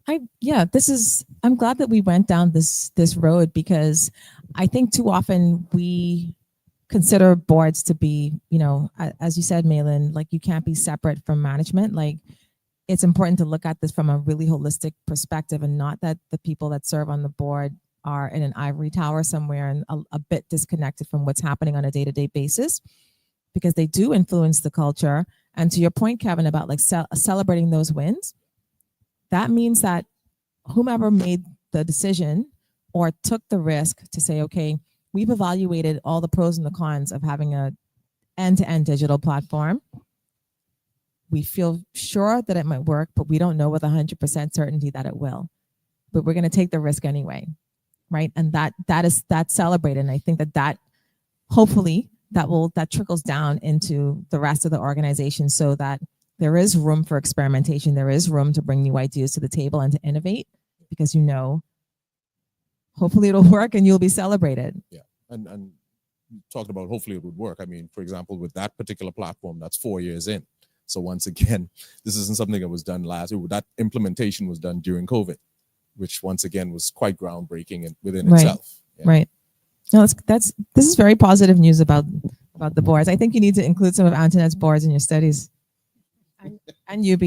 I'm glad that we went down this road, because I think too often we consider boards to be, as you said, Maelynn, like, you can't be separate from management. Like, it's important to look at this from a really holistic perspective, and not that the people that serve on the board are in an ivory tower somewhere and a bit disconnected from what's happening on a day-to-day basis, because they do influence the culture. And to your point, Kevin, about like celebrating those wins, that means that whomever made the decision or took the risk to say, okay, we've evaluated all the pros and the cons of having a end-to-end digital platform. We feel sure that it might work, but we don't know with 100% certainty that it will. But we're going to take the risk anyway, right? And that's celebrated. And I think that hopefully that trickles down into the rest of the organization, so that there is room for experimentation. There is room to bring new ideas to the table and to innovate, because hopefully it'll work and you'll be celebrated. Yeah, and talking about hopefully it would work. I mean, for example, with that particular platform, that's 4 years in. So once again, this isn't something that was done last year. That implementation was done during COVID, which once again was quite groundbreaking and within itself. Yeah. Right. No, this is very positive news about the boards. I think you need to include some of Antoinette's boards in your studies. And UB.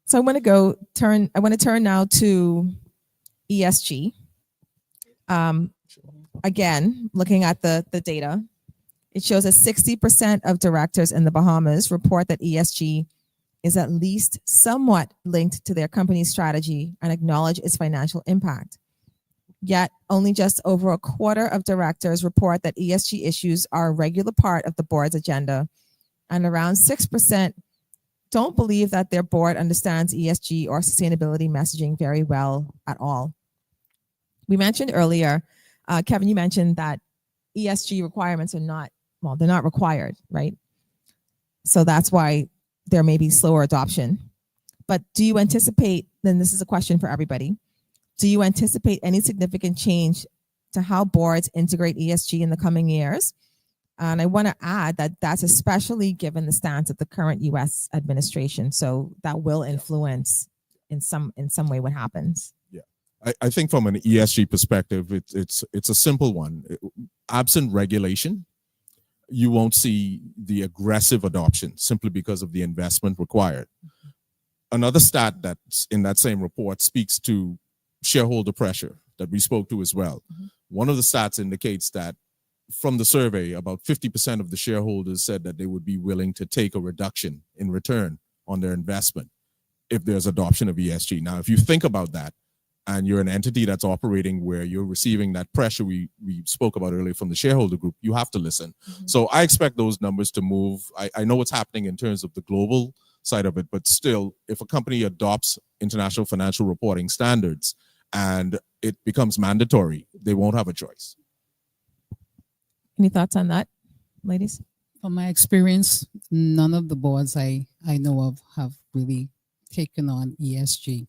So I want to turn now to ESG. Again, looking at the data, it shows that 60% of directors in the Bahamas report that ESG is at least somewhat linked to their company's strategy and acknowledge its financial impact. Yet only just over a quarter of directors report that ESG issues are a regular part of the board's agenda, and around 6% don't believe that their board understands ESG or sustainability messaging very well at all. We mentioned earlier, Kevin, you mentioned that ESG requirements they're not required, right? So that's why there may be slower adoption. But do you anticipate, then this is a question for everybody, do you anticipate any significant change to how boards integrate ESG in the coming years? And I want to add that that's especially given the stance of the current U.S. administration. So that will influence in some way what happens? I think from an ESG perspective, it's a simple one. Absent regulation, you won't see the aggressive adoption simply because of the investment required. Another stat that's in that same report speaks to shareholder pressure that we spoke to as well. One of the stats indicates that from the survey, about 50% of the shareholders said that they would be willing to take a reduction in return on their investment if there's adoption of ESG. Now, if you think about that, and you're an entity that's operating where you're receiving that pressure we spoke about earlier from the shareholder group, you have to listen. So I expect those numbers to move. I know what's happening in terms of the global side of it, but still, if a company adopts international financial reporting standards and it becomes mandatory, they won't have a choice. Any thoughts on that, ladies? From my experience, none of the boards I know of have really taken on ESG.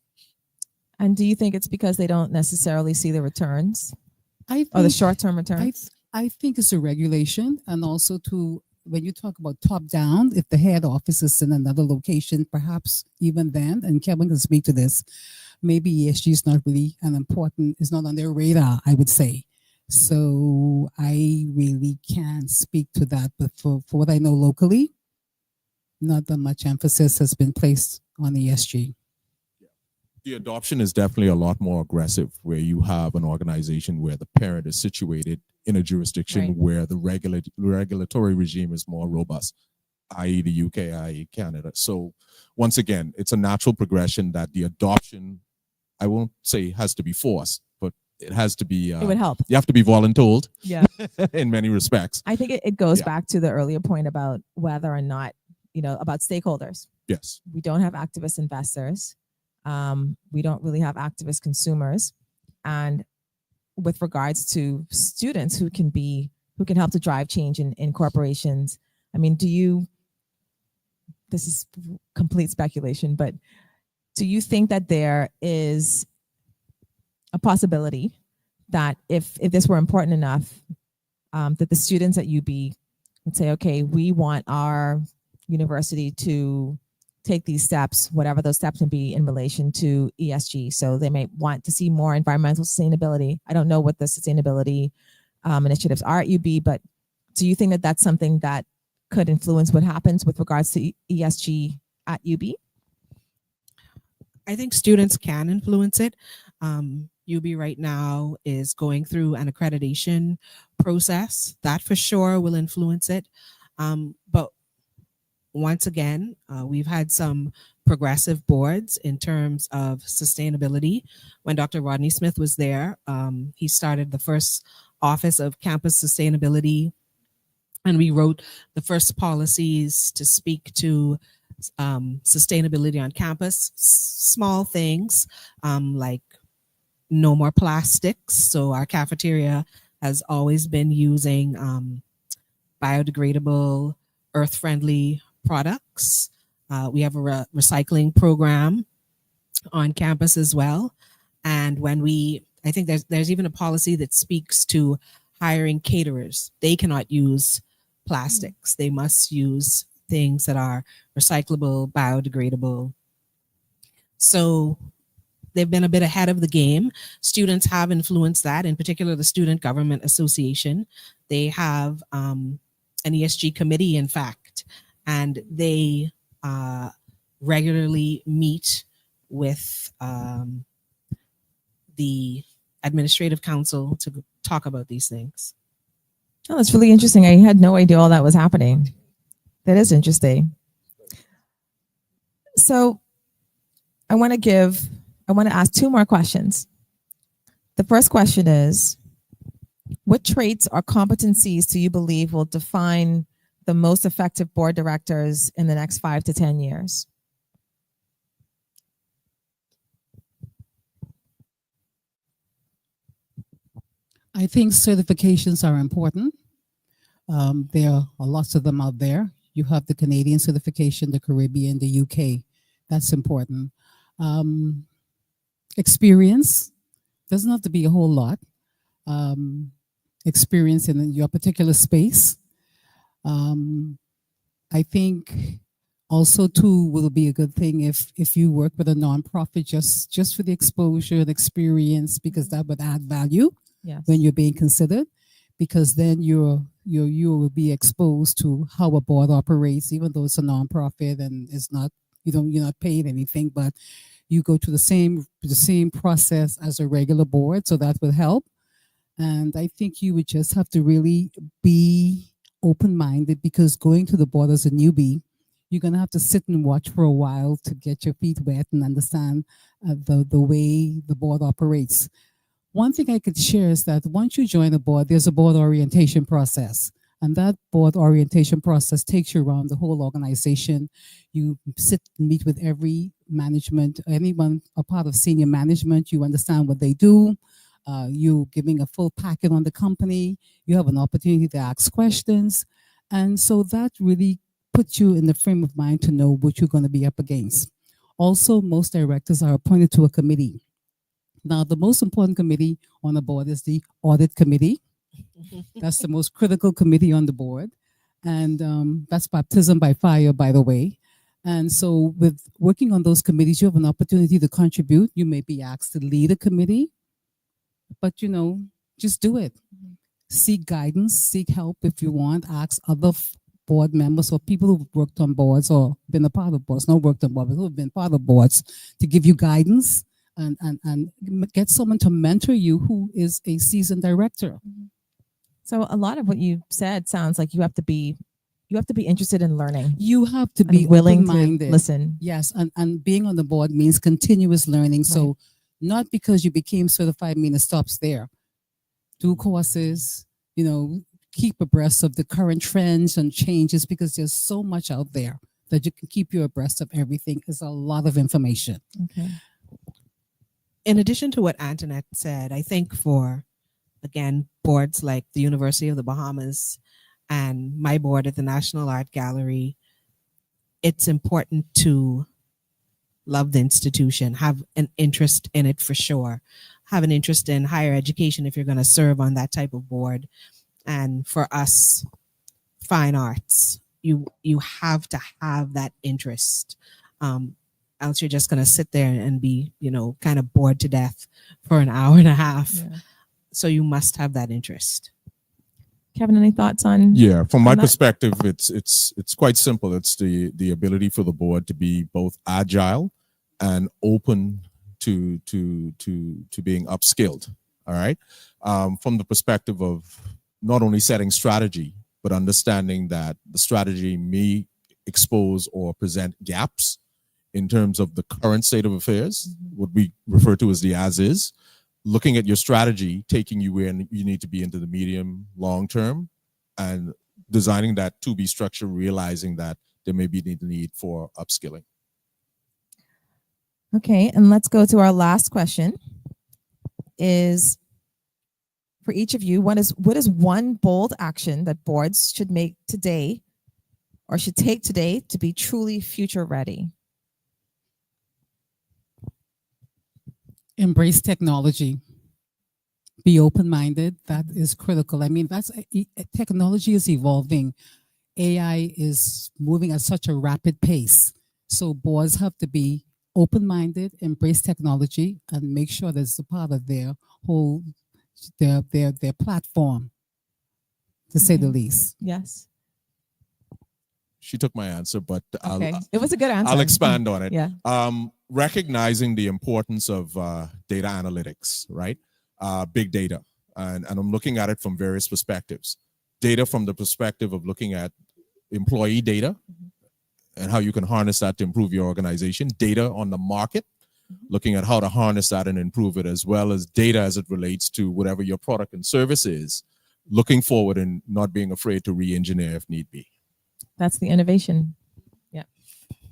And do you think it's because they don't necessarily see the returns I or the think- short-term returns? I think it's a regulation, and also when you talk about top down, if the head office is in another location, perhaps even then, and Kevin can speak to this, maybe ESG is not really it's not on their radar, I would say. So I really can't speak to that, but for what I know locally, not that much emphasis has been placed on ESG. The adoption is definitely a lot more aggressive where you have an organization where the parent is situated in a jurisdiction Right. where the regulatory regime is more robust, i.e. the UK, i.e. Canada. So once again, it's a natural progression that the adoption, I won't say has to be forced, but it has to be, It would help. you have to be voluntold Yeah. in many respects. I think it goes Yeah. back to the earlier point about whether or not, about stakeholders. Yes. We don't have activist investors. We don't really have activist consumers. And with regards to students who can help to drive change in corporations, I mean, this is complete speculation, but do you think that there is a possibility that if this were important enough, that the students at UB would say, okay, we want our university to take these steps, whatever those steps may be in relation to ESG. So they may want to see more environmental sustainability. I don't know what the sustainability initiatives are at UB, but do you think that that's something that could influence what happens with regards to ESG at UB? I think students can influence it. UB right now is going through an accreditation process. That for sure will influence it. But once again, we've had some progressive boards in terms of sustainability. When Dr. Rodney Smith was there, he started the first Office of Campus Sustainability, and we wrote the first policies to speak to sustainability on campus. Small things like no more plastics. So our cafeteria has always been using biodegradable, earth-friendly products. We have a recycling program on campus as well. And I think there's even a policy that speaks to hiring caterers. They cannot use plastics. They must use things that are recyclable, biodegradable. So they've been a bit ahead of the game. Students have influenced that, in particular the Student Government Association. They have an ESG committee, in fact, and they regularly meet with the administrative council to talk about these things. Oh, that's really interesting. I had no idea all that was happening. That is interesting. So I want to ask two more questions. The first question is, what traits or competencies do you believe will define the most effective board directors in the next 5 to 10 years? I think certifications are important. There are lots of them out there. You have the Canadian certification, the Caribbean, the UK. That's important. Experience doesn't have to be a whole lot. Experience in your particular space. I think Also, too, will be a good thing if you work with a nonprofit just for the exposure and experience, because that would add value Yes. when you're being considered, because then you will be exposed to how a board operates, even though it's a nonprofit and it's not you're not paid anything, but you go through the same process as a regular board, so that will help. And I think you would just have to really be open-minded, because going to the board as a newbie, you're going to have to sit and watch for a while to get your feet wet and understand the way the board operates. One thing I could share is that once you join a board, there's a board orientation process. And that board orientation process takes you around the whole organization. You sit and meet with every management, anyone a part of senior management. You understand what they do. You giving a full packet on the company. You have an opportunity to ask questions. And so that really puts you in the frame of mind to know what you're going to be up against. Also, most directors are appointed to a committee. Now, the most important committee on the board is the audit committee. That's the most critical committee on the board. And that's baptism by fire, by the way. And so with working on those committees, you have an opportunity to contribute. You may be asked to lead a committee, but just do it. Seek guidance, seek help if you want. Ask other board members or people who've worked on boards or been a part of boards, not worked on boards, but who've been part of boards, to give you guidance and get someone to mentor you who is a seasoned director. So a lot of what you said sounds like you have to be interested in learning. You have to and be willing to open-minded. listen. Yes, and being on the board means continuous learning. So not because you became certified mean it stops there. Do courses, keep abreast of the current trends and changes, because there's so much out there that you can keep you abreast of everything. It's a lot of information. Okay. In addition to what Antoinette said, I think for, again, boards like the University of the Bahamas and my board at the National Art Gallery, it's important to love the institution, have an interest in it for sure, have an interest in higher education if you're going to serve on that type of board. And for us, fine arts, you have to have that interest. Else you're just going to sit there and be, kind of bored to death for an hour and a half. Yeah. So you must have that interest. Kevin, any thoughts on? Yeah, from my that? perspective, it's quite simple. It's the ability for the board to be both agile and open to being upskilled. All right, from the perspective of not only setting strategy, but understanding that the strategy may expose or present gaps in terms of the current state of affairs, what we refer to as the as is. Looking at your strategy, taking you where you need to be into the medium, long term, and designing that to be structure, realizing that there may be the need for upskilling. Okay, and let's go to our last question. Is for each of you, what is one bold action that boards should make today or should take today to be truly future ready? Embrace technology. Be open-minded. That is critical. I mean, technology is evolving. AI is moving at such a rapid pace. So boards have to be open-minded, embrace technology, and make sure that it's a part of their whole their platform, to say the least. Yes. She took my answer, but Okay. It was a good answer. I'll expand on it. Yeah. Recognizing the importance of data analytics, right? Big data. And I'm looking at it from various perspectives. Data from the perspective of looking at employee data and how you can harness that to improve your organization. Data on the market, looking at how to harness that and improve it, as well as data as it relates to whatever your product and service is. Looking forward and not being afraid to re-engineer if need be. That's the innovation. Yeah.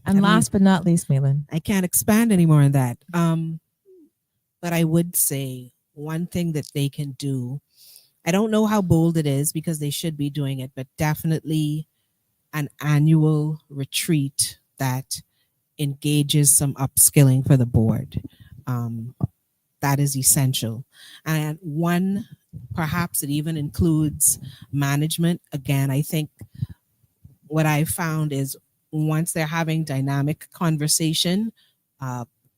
And last but not least, Maelynn. I can't expand any more on that. But I would say one thing that they can do, I don't know how bold it is because they should be doing it, but definitely an annual retreat that engages some upskilling for the board. That is essential. And one, perhaps it even includes management. Again, I think what I found is once they're having dynamic conversation,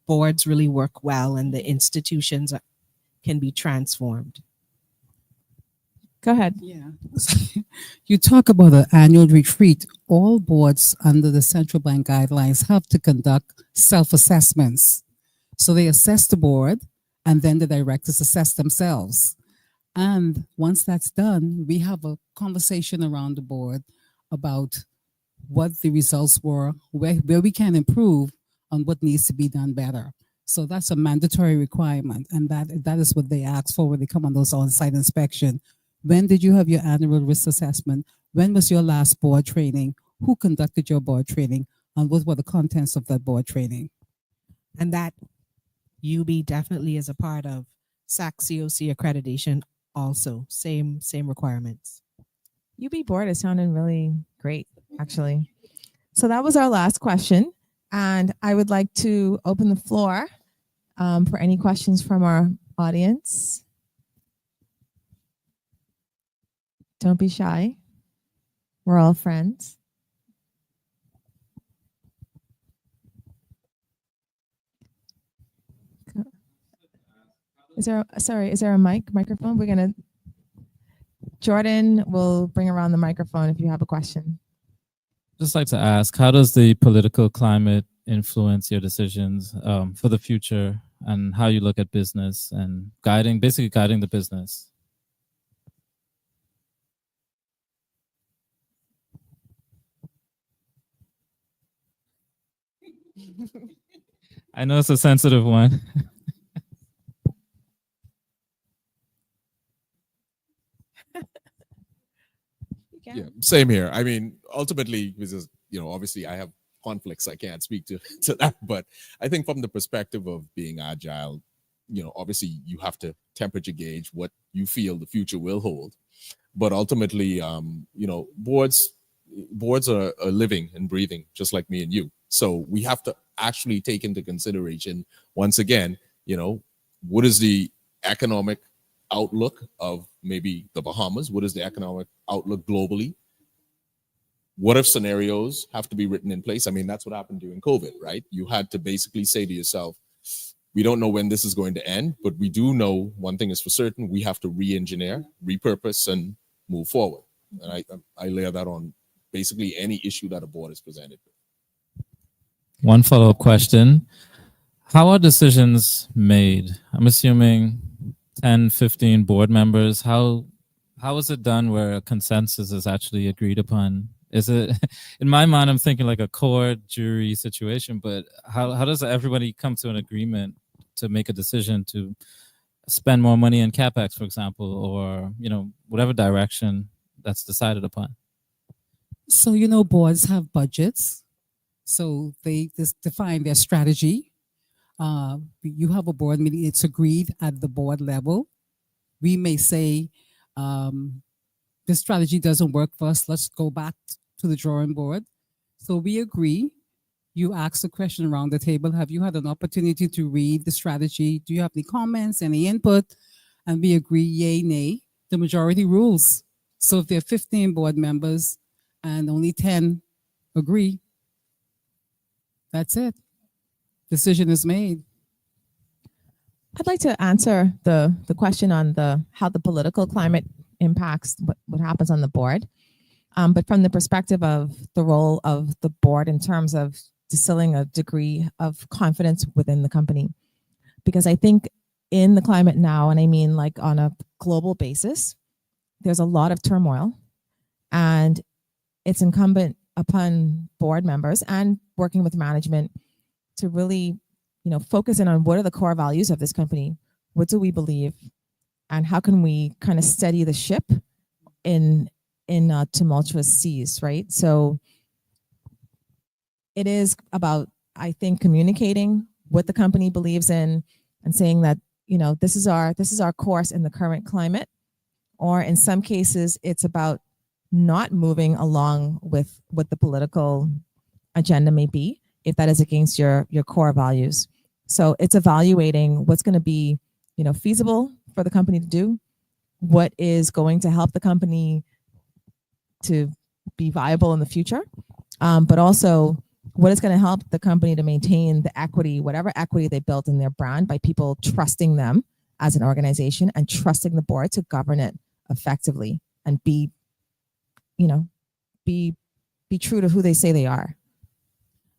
boards really work well and the institutions can be transformed. Go ahead. Yeah. You talk about an annual retreat. All boards under the central bank guidelines have to conduct self-assessments. So they assess the board and then the directors assess themselves. And once that's done, we have a conversation around the board about what the results were, where we can improve on what needs to be done better. So that's a mandatory requirement. And that is what they ask for when they come on those on-site inspection. When did you have your annual risk assessment? When was your last board training? Who conducted your board training? And what were the contents of that board training? And that UB definitely is a part of SAC COC accreditation also. Same requirements. UB board is sounding really great, actually. So that was our last question. And I would like to open the floor for any questions from our audience. Don't be shy. We're all friends. Is there a microphone? Jordan will bring around the microphone if you have a question. Just like to ask, how does the political climate influence your decisions for the future and how you look at business and basically guiding the business? I know it's a sensitive one. Yeah, same here. I mean, ultimately, because obviously I have conflicts, I can't speak to that. But I think from the perspective of being agile, obviously you have to temperature gauge what you feel the future will hold. But ultimately, boards are living and breathing just like me and you. So we have to actually take into consideration, once again, what is the economic outlook of maybe the Bahamas? What is the economic outlook globally? What if scenarios have to be written in place? I mean, that's what happened during COVID, right? You had to basically say to yourself, we don't know when this is going to end, but we do know one thing is for certain: we have to re-engineer, repurpose, and move forward. And I layer that on basically any issue that a board is presented with. One follow-up question. How are decisions made? I'm assuming 10, 15 board members. How is it done where a consensus is actually agreed upon? Is it, in my mind, I'm thinking like a court jury situation, but how does everybody come to an agreement to make a decision to spend more money in CapEx, for example, or, whatever direction that's decided upon? So, boards have budgets. So they just define their strategy. You have a board meeting, it's agreed at the board level. We may say, this strategy doesn't work for us, let's go back to the drawing board. So we agree. You ask the question around the table, have you had an opportunity to read the strategy? Do you have any comments, any input? And we agree, yay, nay, the majority rules. So if there are 15 board members and only 10 agree, that's it. Decision is made. I'd like to answer the question on how the political climate impacts what happens on the board. But from the perspective of the role of the board in terms of distilling a degree of confidence within the company. Because I think in the climate now, and I mean like on a global basis, there's a lot of turmoil, and it's incumbent upon board members and working with management to really, focus in on what are the core values of this company, what do we believe, and how can we kind of steady the ship in tumultuous seas, right? So it is about, I think, communicating what the company believes in and saying that, this is our course in the current climate. Or in some cases, it's about not moving along with what the political agenda may be, if that is against your core values. So it's evaluating what's going to be, feasible for the company to do, what is going to help the company to be viable in the future, but also what is going to help the company to maintain the equity, whatever equity they built in their brand, by people trusting them as an organization and trusting the board to govern it effectively and be, you know, be true to who they say they are.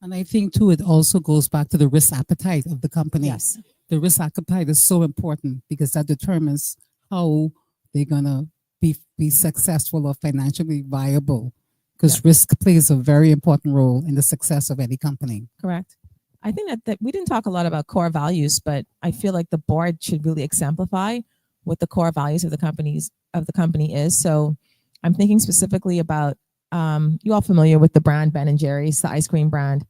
And I think too, it also goes back to the risk appetite of the company. Yes. The risk appetite is so important because that determines how they're gonna be successful or financially viable. Because risk plays a very important role in the success of any company. Correct. I think that we didn't talk a lot about core values, but I feel like the board should really exemplify what the core values of the company is. So I'm thinking specifically about you all familiar with the brand Ben and Jerry's, the ice cream brand.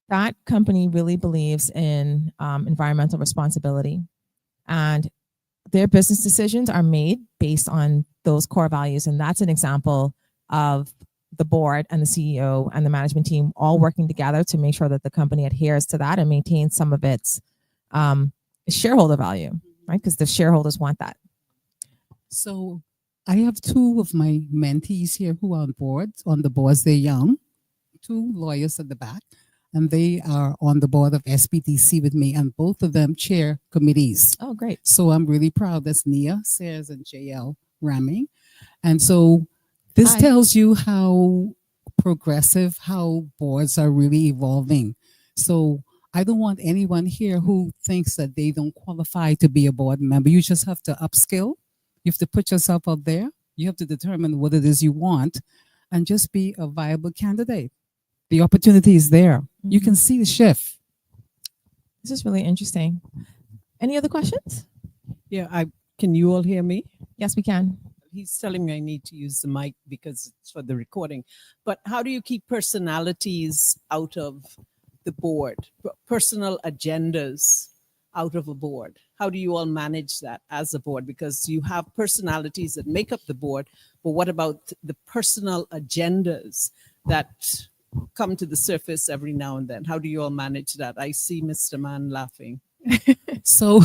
That company really believes in environmental responsibility, and their business decisions are made based on those core values. And that's an example of the board and the CEO and the management team all working together to make sure that the company adheres to that and maintains some of its shareholder value, right? Because the shareholders want that. So I have two of my mentees here who are on the boards. They're young, two lawyers at the back, and they are on the board of SBTC with me, and both of them chair committees. Oh, great. So I'm really proud. That's Nia Sayers and JL Ramming. And so this tells you how progressive, how boards are really evolving. So I don't want anyone here who thinks that they don't qualify to be a board member. You just have to upskill. You have to put yourself out there. You have to determine what it is you want and just be a viable candidate. The opportunity is there. You can see the shift. This is really interesting. Any other questions? Yeah, can you all hear me? Yes, we can. He's telling me I need to use the mic because it's for the recording. But how do you keep personalities out of the board? Personal agendas out of a board? How do you all manage that as a board? Because you have personalities that make up the board, but what about the personal agendas that come to the surface every now and then? How do you all manage that? I see Mr. Mann laughing. So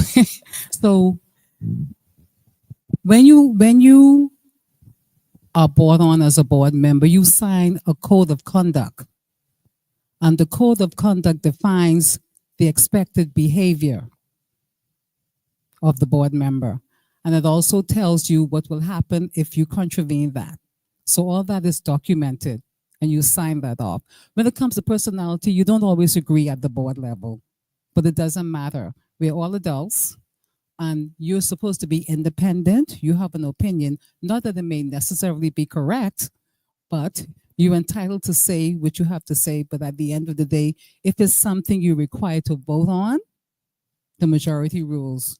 when you are brought on as a board member, you sign a code of conduct. And the code of conduct defines the expected behavior of the board member. And it also tells you what will happen if you contravene that. So all that is documented and you sign that off. When it comes to personality, you don't always agree at the board level, but it doesn't matter. We're all adults. And you're supposed to be independent. You have an opinion, not that it may necessarily be correct, but you're entitled to say what you have to say. But at the end of the day, if it's something you're required to vote on, the majority rules.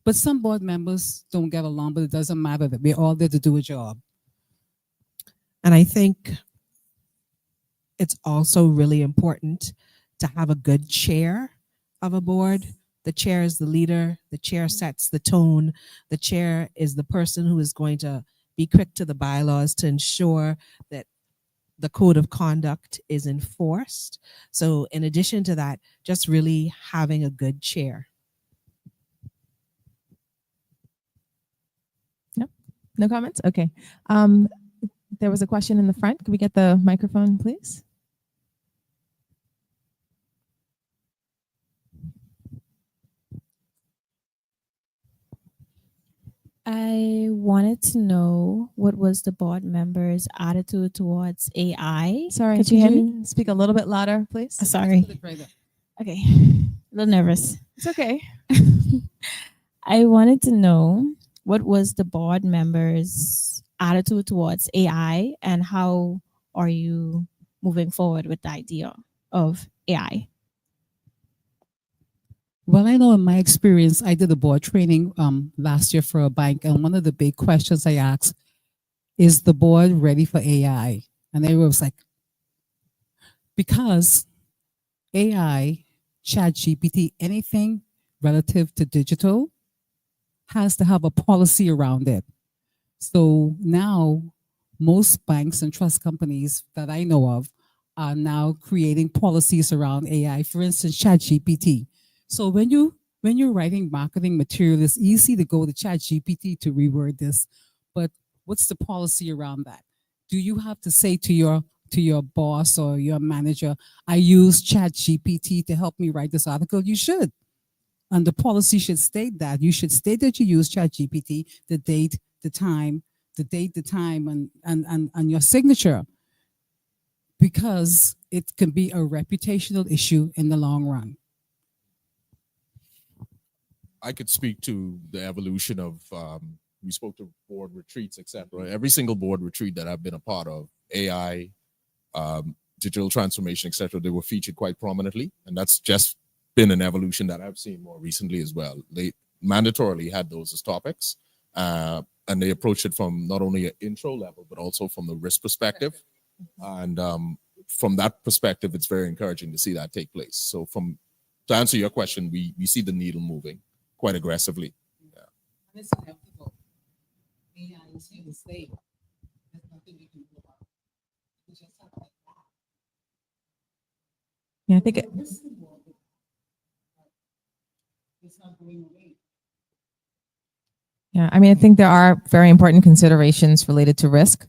But some board members don't get along, but it doesn't matter. That we're all there to do a job. And I think it's also really important to have a good chair of a board. The chair is the leader. The chair sets the tone. The chair is the person who is going to be quick to the bylaws to ensure that the code of conduct is enforced. So in addition to that, just really having a good chair. No comments? Okay. There was a question in the front. Can we get the microphone, please? I wanted to know what was the board members' attitude towards AI. Sorry, could you hear me? Speak a little bit louder, please. Sorry. Okay, a little nervous. It's okay. I wanted to know what was the board members' attitude towards AI and how are you moving forward with the idea of AI? Well, I know in my experience, I did a board training last year for a bank, and one of the big questions I asked is the board ready for AI? And everyone was like, because AI, ChatGPT, anything relative to digital has to have a policy around it. So now most banks and trust companies that I know of are now creating policies around AI. For instance, ChatGPT. So when you're writing marketing material, it's easy to go to ChatGPT to reword this, but what's the policy around that? Do you have to say to to your boss or your manager, I use Chat GPT to help me write this article, you should. And the policy should state that. You should state that you use Chat GPT, the date, the time, and your signature, because it can be a reputational issue in the long run. I could speak to the evolution of, we spoke to board retreats, etc. Every single board retreat that I've been a part of, AI, digital transformation, etc., they were featured quite prominently. And that's just been an evolution that I've seen more recently as well. They mandatorily had those as topics, and they approached it from not only an intro level, but also from the risk perspective. And from that perspective, it's very encouraging to see that take place. So to answer your question, we see the needle moving quite aggressively. Yeah. And it's inevitable. AI is here to stay. There's nothing we can do about it. We just have to adapt. Yeah, I think It's not going away. Yeah, I mean, I think there are very important considerations related to risk.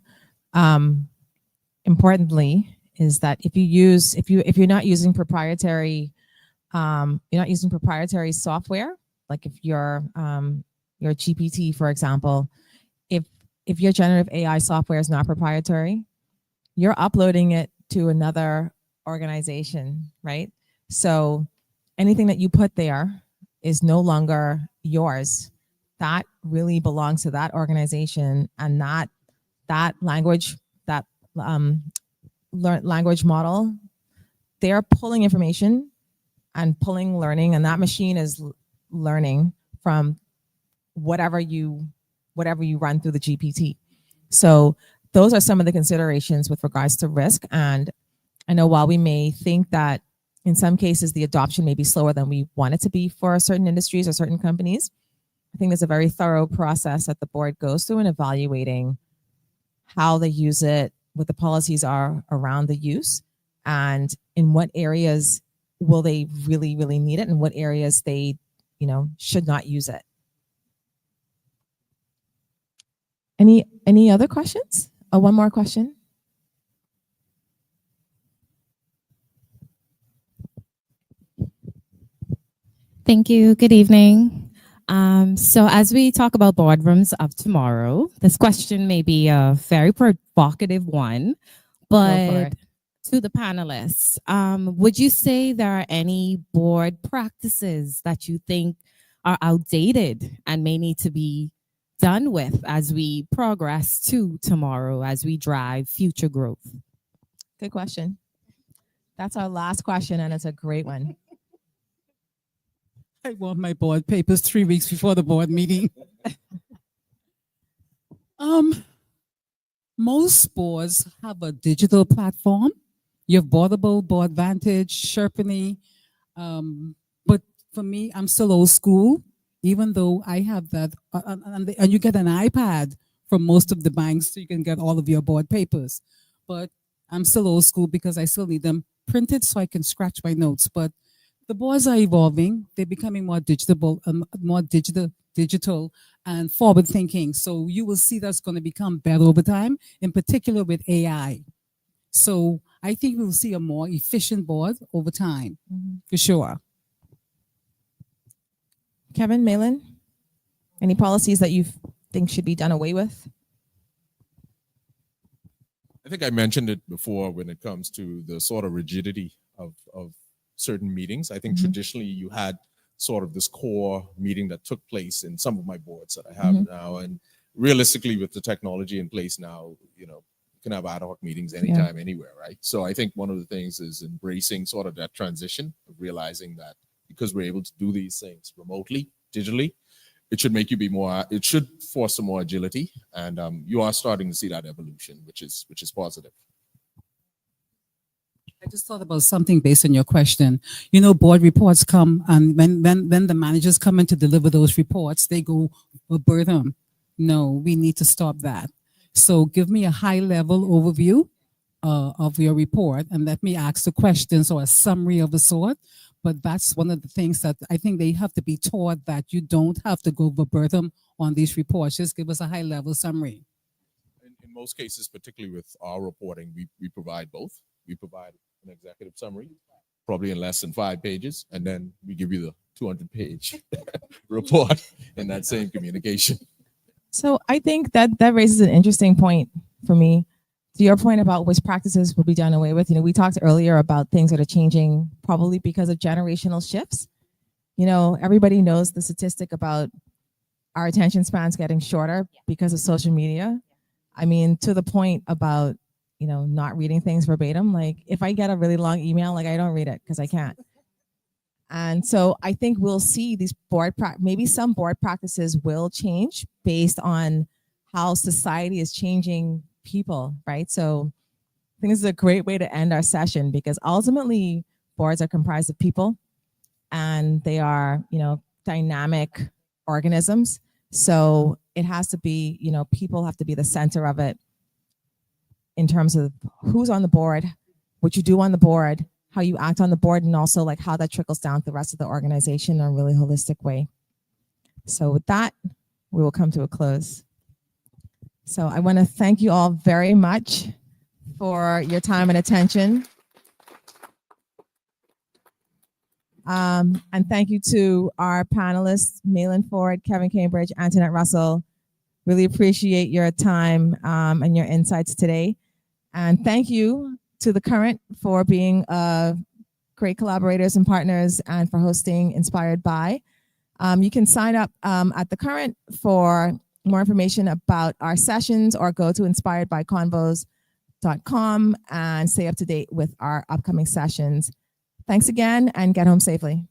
Importantly, is that if you're not using proprietary software, like if your GPT, for example, if your generative AI software is not proprietary, you're uploading it to another organization, right? So anything that you put there is no longer yours. That really belongs to that organization, and that language, that language model, they're pulling information and pulling learning, and that machine is learning from whatever you run through the GPT. So those are some of the considerations with regards to risk. And I know while we may think that in some cases the adoption may be slower than we want it to be for certain industries or certain companies, I think there's a very thorough process that the board goes through in evaluating how they use it, what the policies are around the use, and in what areas will they really, really need it, and what areas they, should not use it. Any other questions? Oh, one more question. Thank you. Good evening. So as we talk about boardrooms of tomorrow, this question may be a very provocative one, but to the panelists, would you say there are any board practices that you think are outdated and may need to be done with as we progress to tomorrow, as we drive future growth? Good question. That's our last question, and it's a great one. I want my board papers 3 weeks before the board meeting. Most boards have a digital platform. You have Boardable, Boardvantage, Sherpany. But for me, I'm still old school, even though I have that. And you get an iPad from most of the banks, so you can get all of your board papers. But I'm still old school because I still need them printed so I can scratch my notes. But the boards are evolving. They're becoming more digital and forward thinking. So you will see that's going to become better over time, in particular with AI. So I think we will see a more efficient board over time, for sure. Kevin, Maelynn, any policies that you think should be done away with? I think I mentioned it before when it comes to the sort of rigidity of certain meetings. I think traditionally you had sort of this core meeting that took place in some of my boards that I have now. And realistically, with the technology in place now, you can have ad hoc meetings anytime, anywhere, right? So I think one of the things is embracing sort of that transition of realizing that because we're able to do these things remotely, digitally, it should make you be more, it should foster more agility. And you are starting to see that evolution, which is positive. I just thought about something based on your question. Board reports come, and when the managers come in to deliver those reports, they go verbatim. No, we need to stop that. So give me a high-level overview of your report, and let me ask the questions or a summary of a sort. But that's one of the things that I think they have to be taught, that you don't have to go verbatim on these reports. Just give us a high-level summary. In in most cases, particularly with our reporting, we provide both. We provide an executive summary, probably in less than 5 pages, and then we give you the 200-page report in that same communication. So I think that raises an interesting point for me. To your point about which practices will be done away with, we talked earlier about things that are changing probably because of generational shifts. Everybody knows the statistic about our attention spans getting shorter because of social media. I mean, to the point about, not reading things verbatim. Like if I get a really long email, like I don't read it because I can't. And so I think we'll see these maybe some board practices will change based on how society is changing people, right? So I think this is a great way to end our session because ultimately boards are comprised of people and they are, dynamic organisms. So it has to be, people have to be the center of it in terms of who's on the board, what you do on the board, how you act on the board, and also like how that trickles down to the rest of the organization in a really holistic way. So with that, we will come to a close. So I want to thank you all very much for your time and attention. And thank you to our panelists, Maelynn Ford, Kevin Cambridge, Antoinette Russell. Really appreciate your time and your insights today. And thank you to The Current for being great collaborators and partners and for hosting Inspired By. You can sign up at The Current for more information about our sessions or go to inspiredbyconvos.com and stay up to date with our upcoming sessions. Thanks again and get home safely.